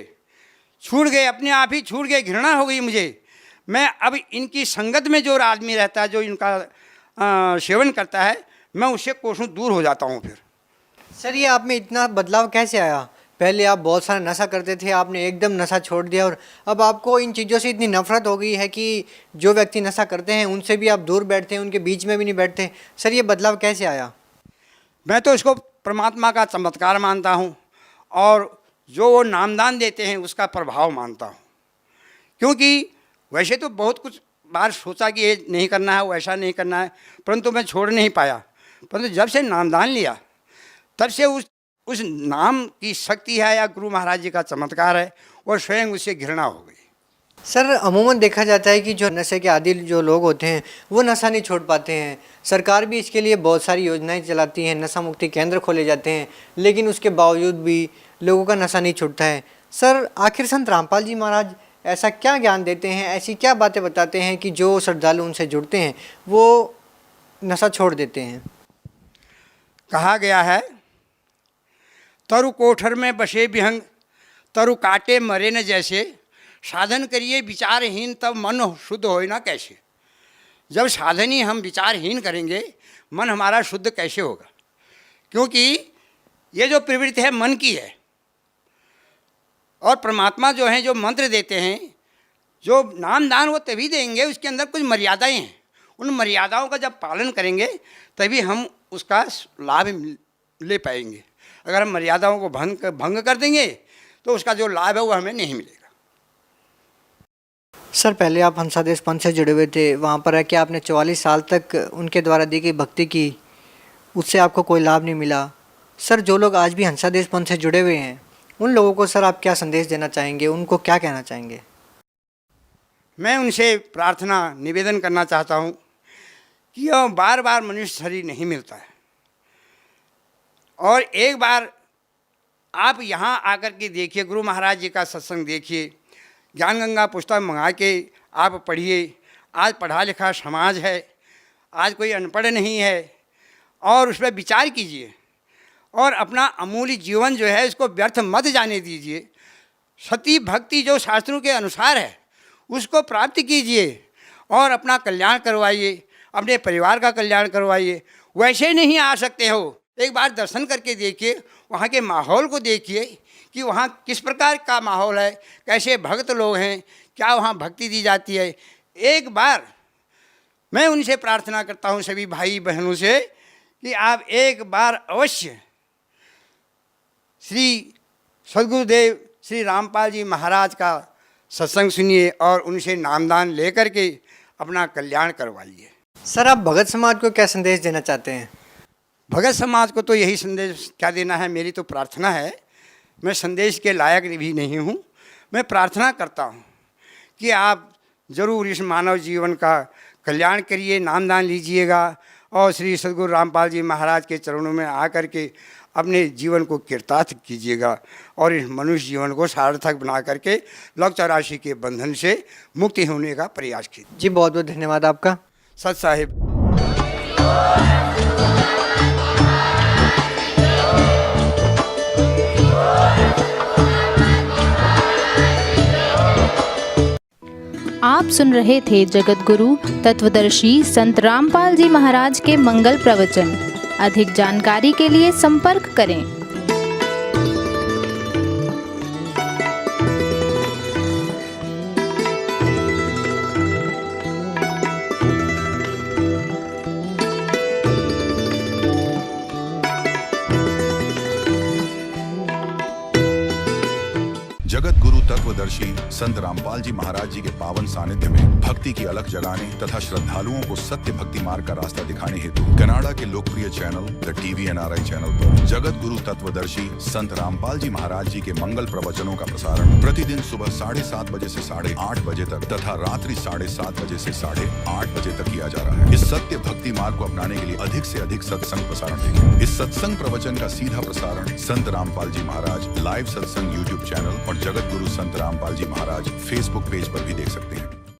छूट गए, अपने आप ही छूट गए। घृणा हो गई मुझे। मैं अब इनकी संगत में जो आदमी रहता है, जो इनका सेवन करता है, मैं उससे कोसों दूर हो जाता हूँ। फिर सर ये आप में इतना बदलाव कैसे आया? पहले आप बहुत सारा नशा करते थे, आपने एकदम नशा छोड़ दिया और अब आपको इन चीज़ों से इतनी नफरत हो गई है कि जो व्यक्ति नशा करते हैं उनसे भी आप दूर बैठते हैं, उनके बीच में भी नहीं बैठते। सर ये बदलाव कैसे आया? मैं तो इसको परमात्मा का चमत्कार मानता हूँ और जो वो नामदान देते हैं उसका प्रभाव मानता हूँ। क्योंकि वैसे तो बहुत कुछ बार सोचा कि ये नहीं करना है, वैसा नहीं करना है, परंतु मैं छोड़ नहीं पाया। परंतु जब से नामदान लिया, तब से उस नाम की शक्ति है या गुरु महाराज जी का चमत्कार है, और स्वयं उससे घृणा हो गई। सर अमूमन देखा जाता है कि जो नशे के आदी जो लोग होते हैं वो नशा नहीं छोड़ पाते हैं। सरकार भी इसके लिए बहुत सारी योजनाएं चलाती है, नशा मुक्ति केंद्र खोले जाते हैं, लेकिन उसके बावजूद भी लोगों का नशा नहीं छूटता है। सर आखिर संत रामपाल जी महाराज ऐसा क्या ज्ञान देते हैं, ऐसी क्या बातें बताते हैं कि जो श्रद्धालु उनसे जुड़ते हैं वो नशा छोड़ देते हैं? कहा गया है, तरु कोठर में बसे विहंग, तरु काटे मरे न जैसे, साधन करिए विचारहीन तब मन शुद्ध होए ना कैसे। जब साधन ही हम विचारहीन करेंगे, मन हमारा शुद्ध कैसे होगा? क्योंकि ये जो प्रवृत्ति है मन की है, और परमात्मा जो हैं जो मंत्र देते हैं, जो नामदान वो तभी देंगे, उसके अंदर कुछ मर्यादाएं हैं। उन मर्यादाओं का जब पालन करेंगे तभी हम उसका लाभ ले पाएंगे। अगर हम मर्यादाओं को भंग कर देंगे तो उसका जो लाभ है वो हमें नहीं मिलेगा। सर पहले आप हंसादेश पंथ से जुड़े हुए थे, वहाँ पर है कि आपने 44 साल तक उनके द्वारा दी गई भक्ति की, उससे आपको कोई लाभ नहीं मिला। सर जो लोग आज भी हंसादेश पंथ से जुड़े हुए हैं, उन लोगों को सर आप क्या संदेश देना चाहेंगे, उनको क्या कहना चाहेंगे? मैं उनसे प्रार्थना निवेदन करना चाहता हूँ कि यह बार बार मनुष्य शरीर नहीं मिलता है, और एक बार आप यहाँ आकर के देखिए, गुरु महाराज जी का सत्संग देखिए, ज्ञान गंगा पुस्तक मंगा के आप पढ़िए। आज पढ़ा लिखा समाज है, आज कोई अनपढ़ नहीं है, और उस पर विचार कीजिए और अपना अमूल्य जीवन जो है इसको व्यर्थ मत जाने दीजिए। सती भक्ति जो शास्त्रों के अनुसार है उसको प्राप्त कीजिए और अपना कल्याण करवाइए, अपने परिवार का कल्याण करवाइए। वैसे नहीं आ सकते हो, एक बार दर्शन करके देखिए, वहाँ के माहौल को देखिए कि वहाँ किस प्रकार का माहौल है, कैसे भक्त लोग हैं, क्या वहाँ भक्ति दी जाती है। एक बार मैं उनसे प्रार्थना करता हूँ सभी भाई बहनों से कि आप एक बार अवश्य श्री सद्गुरुदेव श्री रामपाल जी महाराज का सत्संग सुनिए और उनसे नामदान लेकर के अपना कल्याण करवाइए। सर आप भगत समाज को क्या संदेश देना चाहते हैं? भगत समाज को तो यही संदेश क्या देना है, मेरी तो प्रार्थना है। मैं संदेश के लायक भी नहीं हूँ, मैं प्रार्थना करता हूँ कि आप ज़रूर इस मानव जीवन का कल्याण करिए, नामदान लीजिएगा और श्री सद्गुरु रामपाल जी महाराज के चरणों में आकर के अपने जीवन को कृतार्थ कीजिएगा और इस मनुष्य जीवन को सार्थक बना करके लौह 84 के बंधन से मुक्ति होने का प्रयास कीजिए। जी बहुत बहुत धन्यवाद आपका। सत साहिब। आप सुन रहे थे जगत गुरु तत्वदर्शी संत रामपाल जी महाराज के मंगल प्रवचन। अधिक जानकारी के लिए संपर्क करें। जगत गुरु तत्व तत्वदर्शी संत रामपाल जी महाराज जी के पावन सानिध्य में भक्ति की अलख जगाने तथा श्रद्धालुओं को सत्य भक्ति मार्ग का रास्ता दिखाने हेतु कनाडा के लोकप्रिय channel the TV NRI channel पर जगत गुरु तत्वदर्शी संत रामपाल जी महाराज जी के मंगल प्रवचनों का प्रसारण प्रतिदिन सुबह 7:30 बजे से 8:30 बजे तक तथा रात्रि 7:30 बजे से 8:30 बजे तक किया जा रहा है। इस सत्य भक्ति मार्ग को अपनाने के लिए अधिक से अधिक सत्संग प्रसारण देखें। इस सत्संग प्रवचन का सीधा प्रसारण संत रामपाल जी महाराज लाइव सत्संग YouTube चैनल और जगत गुरु संत रामपाल जी महाराज Facebook पेज पर भी देख सकते हैं।